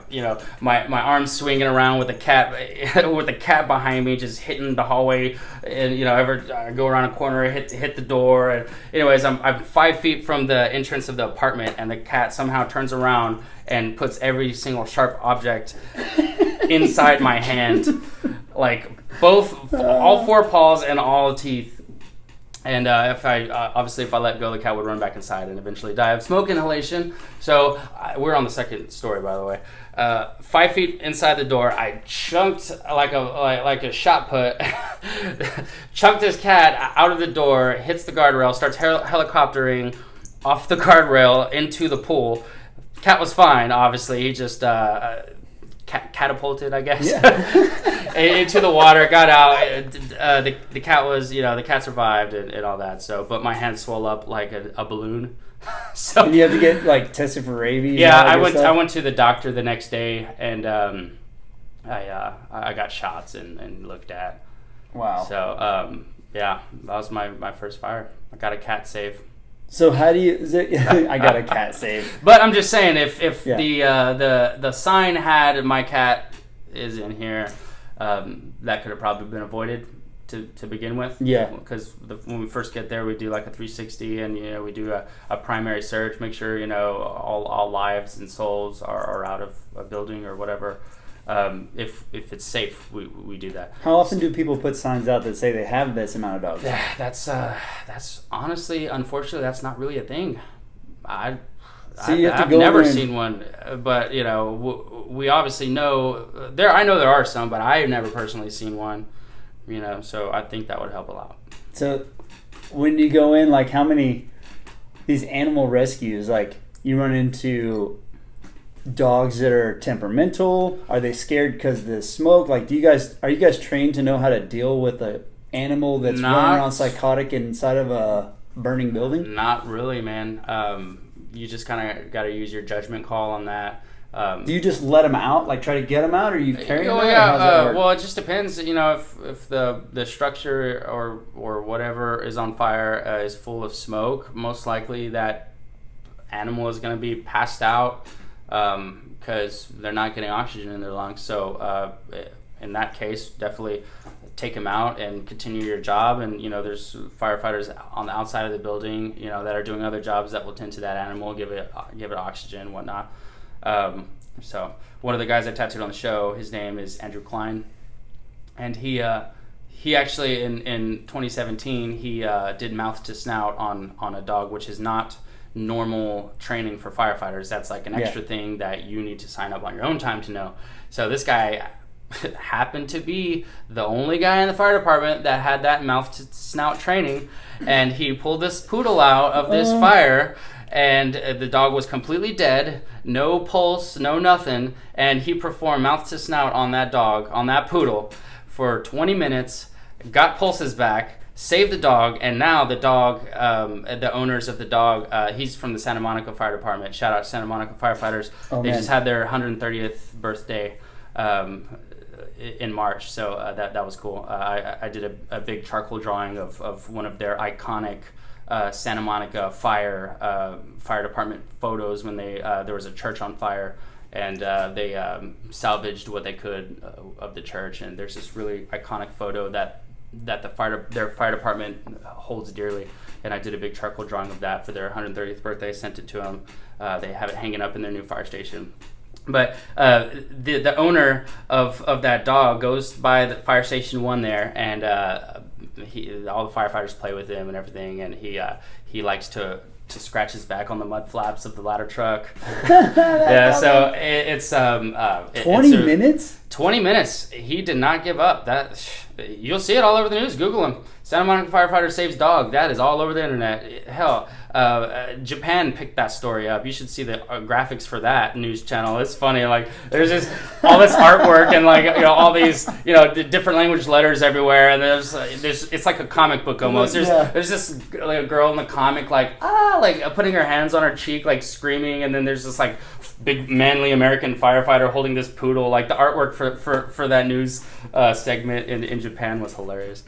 arms swinging around with the cat behind me, just hitting the hallway. And I go around a corner, hit the door. And anyways, I'm 5 feet from the entrance of the apartment, and the cat somehow turns around and puts every single sharp object inside my hand, like all 4 paws and all teeth. And if I let go, the cat would run back inside and eventually die of smoke inhalation. So we're on the second story, by the way. 5 feet inside the door, I chunked like a shot put, chunked this cat out of the door, hits the guardrail, starts helicoptering off the guardrail into the pool. Cat was fine, obviously. He just catapulted, I guess, into the water, got out. The cat was, the cat survived and all that. So, but my hand swelled up like a balloon. So and you have to get tested for rabies. Yeah, I went to the doctor the next day, and I got shots and looked at. Wow. So that was my first fire. I got a cat save. So how do you? I got a cat save. But I'm just saying, if the sign had my cat is in here, that could have probably been avoided to begin with. Yeah. Because when we first get there, we do like a 360, and we do a primary search, make sure all lives and souls are out of a building or whatever. If it's safe, we do that. How often do people put signs out that say they have this amount of dogs? That's honestly, unfortunately, that's not really a thing. I've never seen one, but we obviously know there. I know there are some, but I've never personally seen one. So I think that would help a lot. So when you go in, how many these animal rescues, you run into dogs that are temperamental? Are they scared because of the smoke? Are you guys trained to know how to deal with an animal that's running around psychotic inside of a burning building? Not really, man. You just kind of got to use your judgment call on that. Do you just let them out, try to get them out, or you carry them out? Yeah. Well, it just depends. If the structure or whatever is on fire is full of smoke, most likely that animal is going to be passed out because they're not getting oxygen in their lungs. So in that case, definitely take him out and continue your job. And there's firefighters on the outside of the building, that are doing other jobs that will tend to that animal, give it oxygen, whatnot. So one of the guys I tattooed on the show, his name is Andrew Klein, and he actually in 2017 he did mouth to snout on a dog, which is not normal training for firefighters. That's like an extra thing that you need to sign up on your own time to know. So this guy happened to be the only guy in the fire department that had that mouth to snout training, and he pulled this poodle out of this fire, and the dog was completely dead, no pulse, no nothing, and he performed mouth to snout on that dog, on that poodle, for 20 minutes, got pulses back, saved the dog, and now the dog, the owners of the dog, he's from the Santa Monica Fire Department. Shout out to Santa Monica firefighters. They just had their 130th birthday in March, so that was cool. I did a big charcoal drawing of one of their iconic Santa Monica fire department photos when there was a church on fire, and they salvaged what they could of the church, and there's this really iconic photo that their fire department holds dearly, and I did a big charcoal drawing of that for their 130th birthday, sent it to them. They have it hanging up in their new fire station. But the owner of that dog goes by the fire station 1 there, and all the firefighters play with him and everything, and he likes to scratch his back on the mud flaps of the ladder truck. So it's 20 minutes. 20 minutes. He did not give up. You'll see it all over the news. Google him. Santa Monica firefighter saves dog. That is all over the internet. Hell, Japan picked that story up. You should see the graphics for that news channel. It's funny. Like, there's just all this artwork and all these different language letters everywhere. And there's it's like a comic book almost. There's this like a girl in the comic like putting her hands on her cheek like screaming, and then there's this like big manly American firefighter holding this poodle. Like, the artwork for that news segment in Japan was hilarious.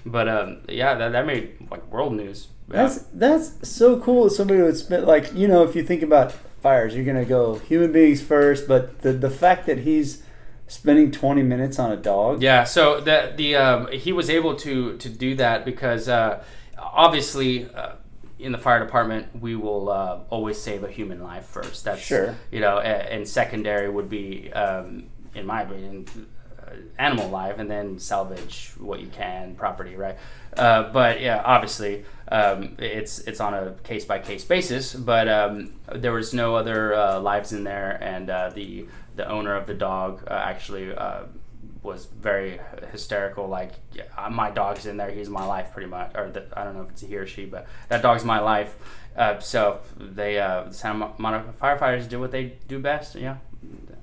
But that made like world news. Yeah. That's so cool. Somebody would spend if you think about fires, you're gonna go human beings first, but the fact that he's spending 20 minutes on a dog. Yeah. So he was able to do that because obviously in the fire department we will always save a human life first. That's sure. And secondary would be in my opinion animal life, and then salvage what you can, property, right? But yeah, obviously it's on a case-by-case basis, but there was no other lives in there, and the owner of the dog actually was very hysterical, like, yeah, my dog's in there, he's my life, pretty much, or I don't know if it's a he or she, but that dog's my life. So they the Santa Monica firefighters did what they do best,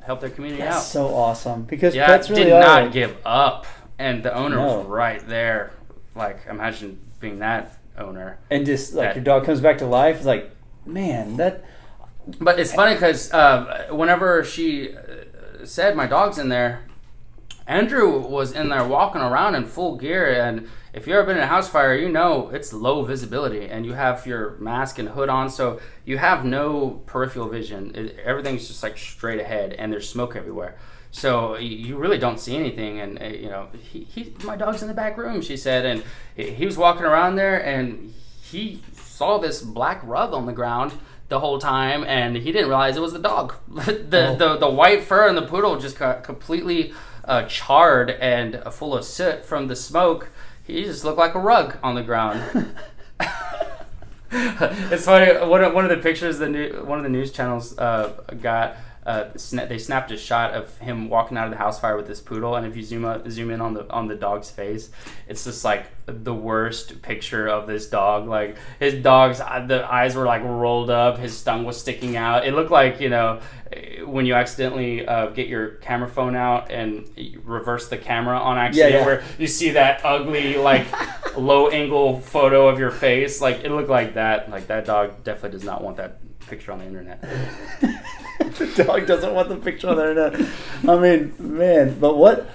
help their community out. That's so awesome, because pets really did not give up, and the owner was right there. Like, imagine being that owner, and just like your dog comes back to life. It's like, man, that. But it's funny because whenever she said my dog's in there, Andrew was in there walking around in full gear, and if you've ever been in a house fire, it's low visibility, and you have your mask and hood on, so you have no peripheral vision. Everything's just like straight ahead, and there's smoke everywhere. So you really don't see anything, and my dog's in the back room, she said, and he was walking around there, and he saw this black rug on the ground the whole time, and he didn't realize it was the dog. The white fur and the poodle just got completely charred and full of soot from the smoke. He just looked like a rug on the ground. It's funny. One of the pictures one of the news channels got. They snapped a shot of him walking out of the house fire with this poodle, and if you zoom in on the dog's face, it's just like the worst picture of this dog. Like, his dog's the eyes were like rolled up, his tongue was sticking out. It looked like when you accidentally get your camera phone out and you reverse the camera on accident, where you see that ugly like low angle photo of your face. Like, it looked like that. Like, that dog definitely does not want that picture on the internet. The dog doesn't want the picture on the internet. I mean, man, but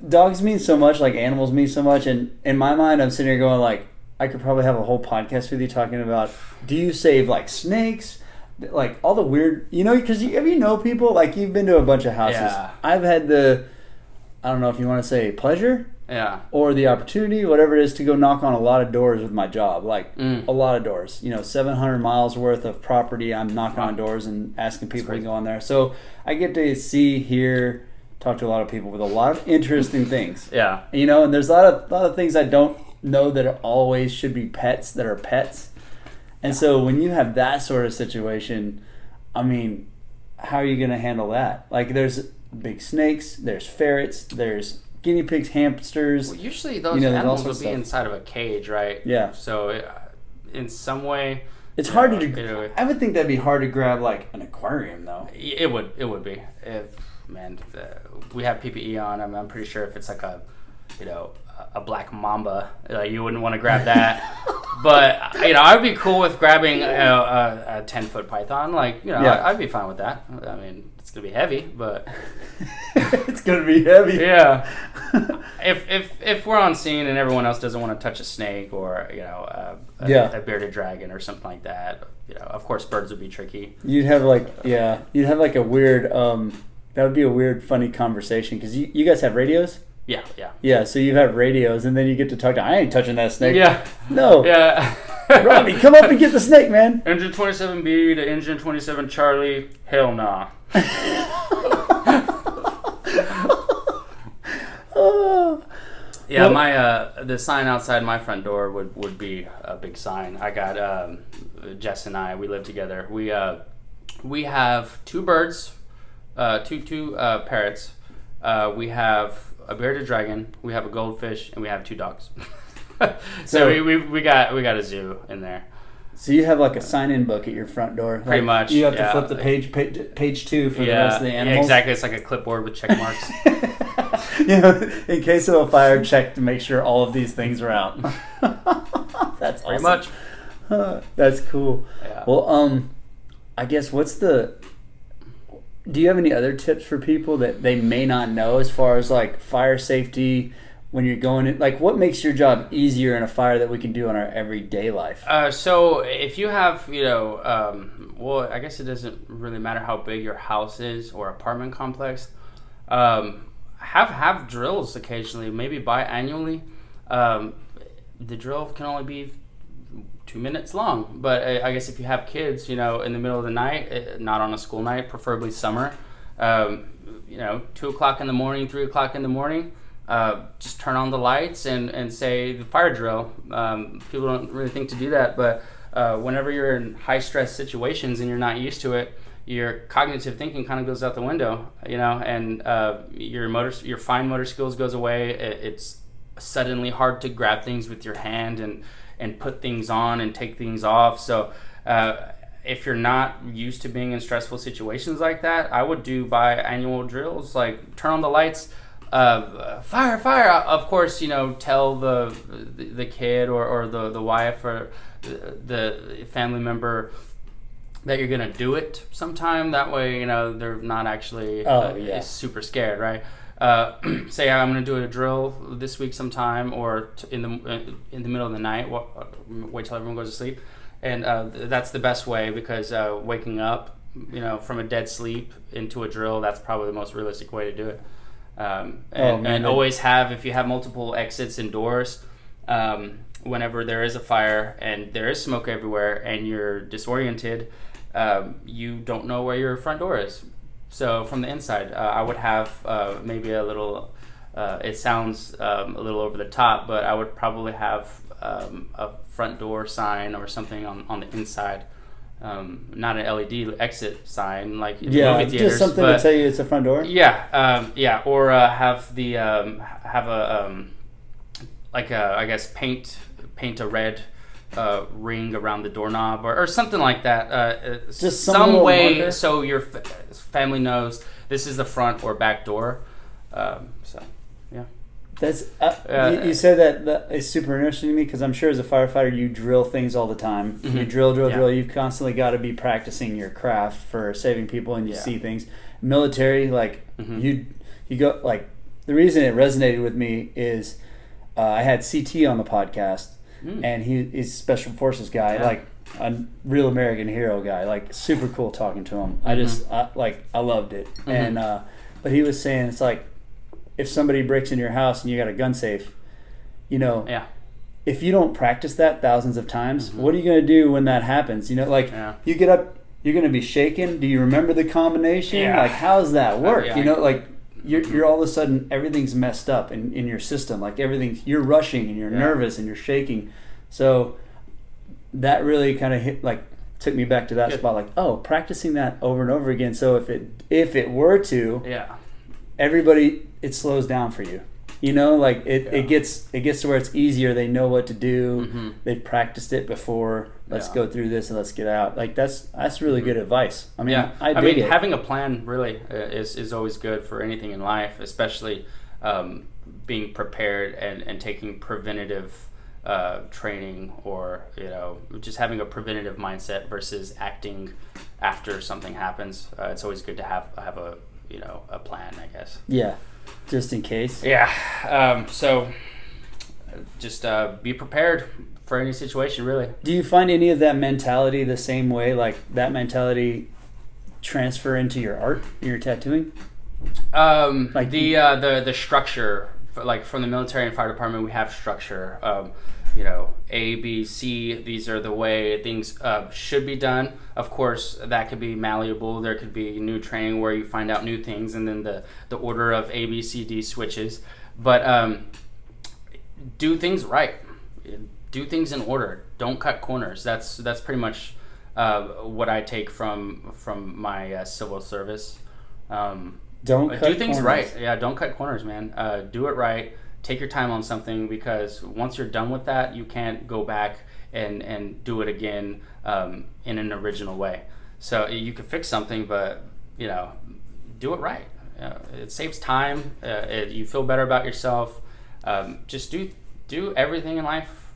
dogs mean so much, like animals mean so much, and in my mind, I'm sitting here going like, I could probably have a whole podcast with you talking about, do you save like snakes, like all the weird, because if you know people, like, you've been to a bunch of houses. Yeah. I've had I don't know if you want to say pleasure. Yeah. Or the opportunity, whatever it is, to go knock on a lot of doors with my job. Like, a lot of doors. 700 miles worth of property. I'm knocking on doors and asking people to go on there. So I get to see, hear, talk to a lot of people with a lot of interesting things. Yeah. And there's a lot of things I don't know that always should be pets that are pets. And so when you have that sort of situation, I mean, how are you going to handle that? Like, there's big snakes, there's ferrets, there's guinea pigs, hamsters. Well, usually those animals will be inside of a cage, right? Yeah. So in some way, it's hard to. I would think that'd be hard to grab like an aquarium, though. It would be. We have PPE on. I'm pretty sure if it's like a black mamba, you wouldn't want to grab that. But I'd be cool with grabbing a 10-foot python. I'd be fine with that. I mean, it's gonna be heavy, but it's gonna be heavy. Yeah. If we're on scene and everyone else doesn't want to touch a snake or a bearded dragon or something like that, of course birds would be tricky. You'd have like a weird that would be a weird funny conversation because you guys have radios. Yeah. So you have radios, and then you get to talk to. I ain't touching that snake. Yeah. No. Yeah. Robbie, come up and get the snake, man. Engine 27B to engine 27 Charlie. Hell nah. The sign outside my front door would be a big sign. I got Jess and we live together. We have 2 birds, two parrots. We have a bearded dragon, we have a goldfish, and we have 2 dogs. So we got a zoo in there. So you have like a sign-in book at your front door. Pretty much. You have to flip the page 2 for the rest of the animals. Yeah, exactly. It's like a clipboard with check marks. In case of a fire, check to make sure all of these things are out. That's pretty awesome. much. That's cool. Yeah. Well, I guess do you have any other tips for people that they may not know as far as like fire safety when you're going in? Like, what makes your job easier in a fire that we can do in our everyday life? So if you have, I guess it doesn't really matter how big your house is or apartment complex. Have drills occasionally, maybe biannually. The drill can only be 2 minutes long, but I guess if you have kids, in the middle of the night, not on a school night, preferably summer, 2 o'clock in the morning, 3 o'clock in the morning, just turn on the lights and say the fire drill. People don't really think to do that, but whenever you're in high stress situations and you're not used to it, your cognitive thinking kind of goes out the window, and your fine motor skills goes away. It's suddenly hard to grab things with your hand and put things on and take things off. So if you're not used to being in stressful situations like that, I would do biannual drills, like turn on the lights, fire. Of course, tell the kid or the wife or the family member that you're gonna do it sometime. That way, they're not actually super scared, right? Say I'm going to do a drill this week sometime, or in the middle of the night. Wait till everyone goes to sleep, and that's the best way because waking up, from a dead sleep into a drill, that's probably the most realistic way to do it. And always have, if you have multiple exits and doors, whenever there is a fire and there is smoke everywhere and you're disoriented, you don't know where your front door is. So from the inside, I would have maybe a little, it sounds a little over the top, but I would probably have a front door sign or something on the inside. Not an LED exit sign like in movie theaters. Just something to tell you it's a front door? Yeah. Or have paint a red ring around the doorknob or something like that. Just some way marker? So your family knows this is the front or back door. That's you said that is super interesting to me because I'm sure as a firefighter you drill things all the time. Mm-hmm. You drill. You've constantly got to be practicing your craft for saving people, and you see things. Military, you go like the reason it resonated with me is I had CT on the podcast. And he's a special forces guy, like a real American hero guy, like super cool talking to him. I loved it. And but he was saying it's like if somebody breaks into your house and you got a gun safe, you know, if you don't practice that thousands of times, what are you going to do when that happens? You know, like you get up, you're going to be shaken. Do you remember the combination? Like, how's that work? You know, like you're all of a sudden, everything's messed up in your system. Like you're rushing and you're nervous and you're shaking. So that really kind of took me back to that spot. Like, oh, practicing that over and over again. So if it were to, everybody, it slows down for you. You know, like it gets to where it's easier. They know what to do. They've practiced it before. Let's go through this and let's get out. Like that's really good advice. I mean, I mean, having a plan really is always good for anything in life, especially being prepared and taking preventative training, or you know, just having a preventative mindset versus acting after something happens. It's always good to have a plan, I guess. Yeah. Just in case. Yeah. So just be prepared for any situation, really. Do you find any of that mentality the same way, like that mentality transfer into your art, your tattooing? Like the structure, like from the military and fire department, we have structure. You know, A, B, C, these are the way things should be done. Of course, that could be malleable. There could be new training where you find out new things, and then the order of A, B, C, D switches. But do things right. Do things in order. Don't cut corners. That's pretty much what I take from my civil service. Do things right. Yeah, don't cut corners, man. Do it right. Take your time on something, because once you're done with that, you can't go back and do it again in an original way. So you can fix something, but you know, do it right. It saves time. You feel better about yourself. Just do everything in life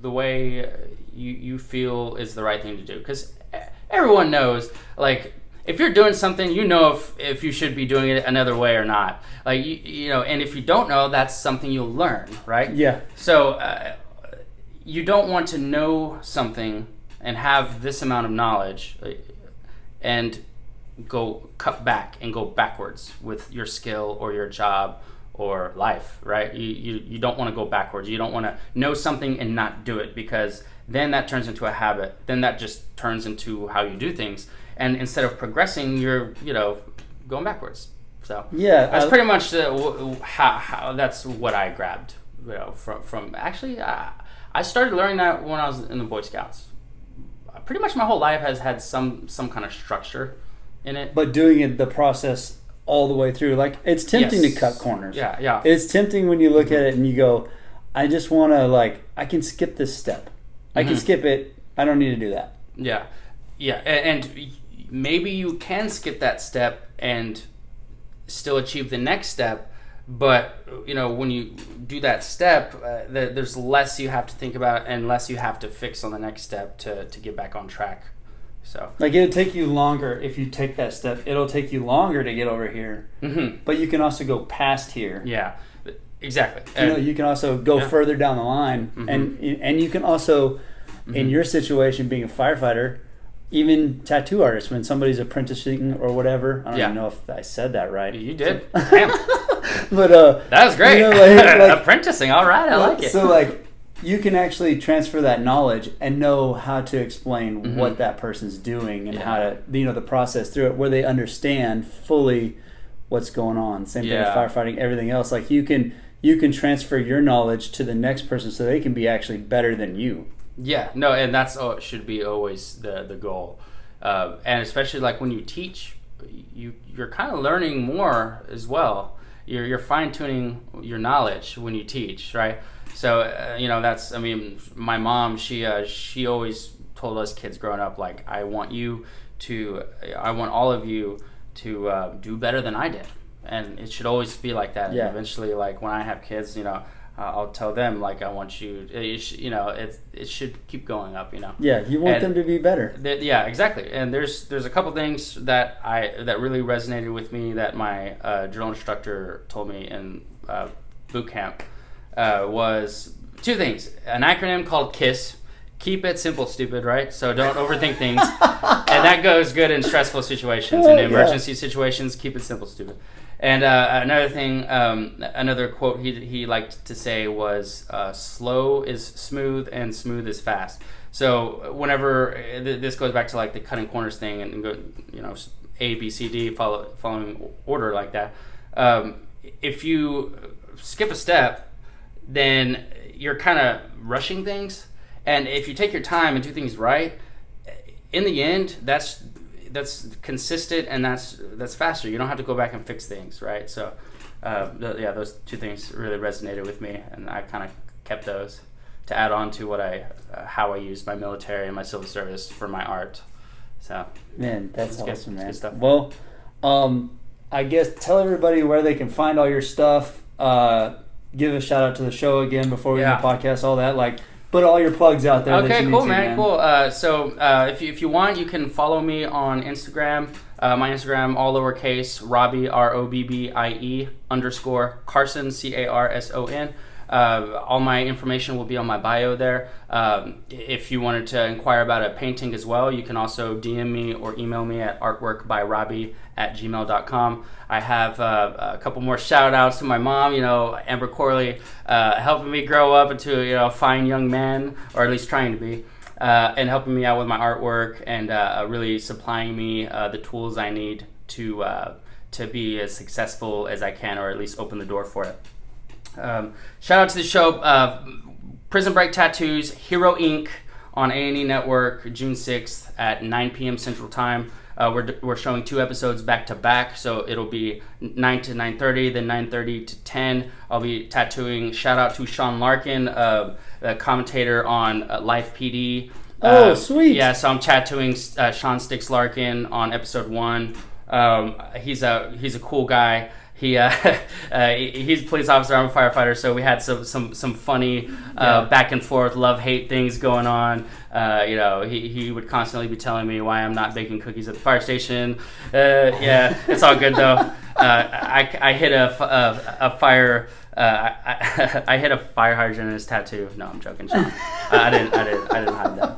the way you feel is the right thing to do, because everyone knows, like, if you're doing something, you know if you should be doing it another way or not. Like, you know, and if you don't know, that's something you'll learn, right? Yeah. So you don't want to know something and have this amount of knowledge and cut back and go backwards with your skill or your job or life, right? You don't want to go backwards. You don't want to know something and not do it, because then that turns into a habit. Then that just turns into how you do things. And instead of progressing, you're, you know, going backwards. So yeah, that's pretty much how that's what I grabbed, you know, from actually, I started learning that when I was in the Boy Scouts. Pretty much my whole life has had some kind of structure in it. But doing it, the process all the way through, like, it's tempting to cut corners. Yeah. It's tempting when you look at it and you go, I just want to, like, I can skip this step. I can skip it. I don't need to do that. Yeah. And maybe you can skip that step and still achieve the next step, but you know, when you do that step, there's less you have to think about and less you have to fix on the next step to get back on track. So, like, it'll take you longer if you take that step. It'll take you longer to get over here, but you can also go past here. Yeah, exactly. You know, you can also go further down the line, and you can also, in your situation, being a firefighter, even tattoo artists, when somebody's apprenticing or whatever. I don't even know if I said that right. You did. Damn. But that was great. You know, like, apprenticing. All right, I like it. So, like, you can actually transfer that knowledge and know how to explain what that person's doing and how to, you know, the process through it, where they understand fully what's going on. Same thing with firefighting, everything else. Like, you can transfer your knowledge to the next person so they can be actually better than you. Yeah, no, and that's should be always the goal, and especially like when you teach, you're kind of learning more as well. You're fine tuning your knowledge when you teach, right? So you know, that's, I mean, my mom, she always told us kids growing up, like, I want all of you to do better than I did, and it should always be like that. Yeah. And eventually, like, when I have kids, you know, I'll tell them, like, I want you know, it should keep going up, you know. Yeah, you want them to be better. Yeah, exactly. And there's a couple things that really resonated with me that my drill instructor told me in boot camp. Was two things: an acronym called KISS. Keep it simple, stupid, right? So don't overthink things. And that goes good in stressful situations. In emergency situations, keep it simple, stupid. And another thing, another quote he liked to say was, "Slow is smooth, and smooth is fast." So whenever this goes back to like the cutting corners thing, and go, A, B, C, D, following order like that. If you skip a step, then you're kind of rushing things. And if you take your time and do things right, in the end, that's consistent, and that's faster. You don't have to go back and fix things, right? So, those two things really resonated with me, and I kind of kept those to add on to how I used my military and my civil service for my art. So, man, that's awesome, man. Good stuff. Well, I guess tell everybody where they can find all your stuff. Give a shout out to the show again before we end the podcast. All that, like, put all your plugs out there. Okay, cool, man. Cool. So if you want, you can follow me on Instagram. My Instagram, all lowercase, Robbie, ROBBIE _ Carson, CARSON. All my information will be on my bio there. If you wanted to inquire about a painting as well, you can also DM me or email me at artworkbyrobbie@gmail.com. I have a couple more shout outs to my mom, Amber Corley, helping me grow up into a fine young man, or at least trying to be, and helping me out with my artwork, and really supplying me the tools I need to be as successful as I can, or at least open the door for it. Shout out to the show, Prison Break Tattoos, Hero Inc. on A&E Network, June 6th at 9 p.m. Central Time. We're showing 2 episodes back to back, so it'll be 9 to 9:30, then 9:30 to 10. I'll be tattooing. Shout out to Sean Larkin, the commentator on Life PD. Oh, sweet. Yeah, so I'm tattooing Sean Sticks Larkin on episode 1. He's a cool guy. He's a police officer. I'm a firefighter, so we had some funny back and forth love-hate things going on. He would constantly be telling me why I'm not baking cookies at the fire station. It's all good though. I hit a fire. I hit a fire hydrant in his tattoo. No, I'm joking, Sean. I didn't hide that.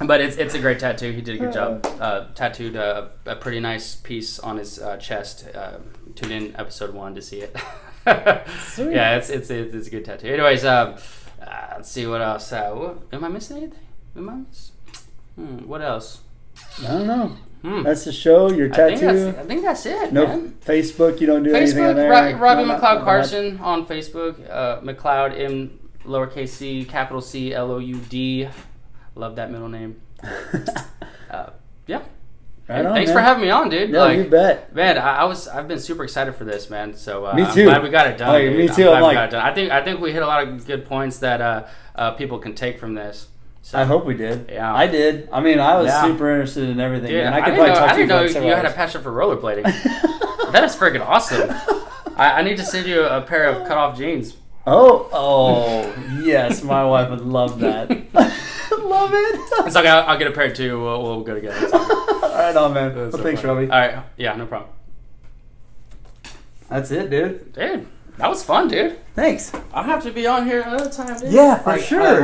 But it's a great tattoo. He did a good job. Tattooed a pretty nice piece on his chest. Tune in episode 1 to see it. Sweet. Yeah, it's a good tattoo. Anyways, let's see what else. Am I missing anything? What else? I don't know. That's the show. Your tattoo. I think that's it. No, man. Facebook. You don't do anything on there. Robbie McLeod Carson on Facebook. McLeod M lowercase c capital C LOUD. Love that middle name. Thanks for having me on, dude. No, you bet. Man, I've been super excited for this, man. So me too. I'm glad we got it done. Me too. I think we hit a lot of good points that people can take from this. So, I hope we did. Yeah, I did. I mean, I was super interested in everything. Dude, man. I didn't know you had a passion for rollerblading. That is freaking awesome. I need to send you a pair of cut-off jeans. Oh, yes, my wife would love that. Love it. It's okay. I'll get a pair too. We'll go together. All right, on, man. Well, thanks, Robbie. All right. Yeah, no problem. That's it, dude. Dude, that was fun, dude. Thanks. I'll have to be on here another time, dude. Yeah, for sure.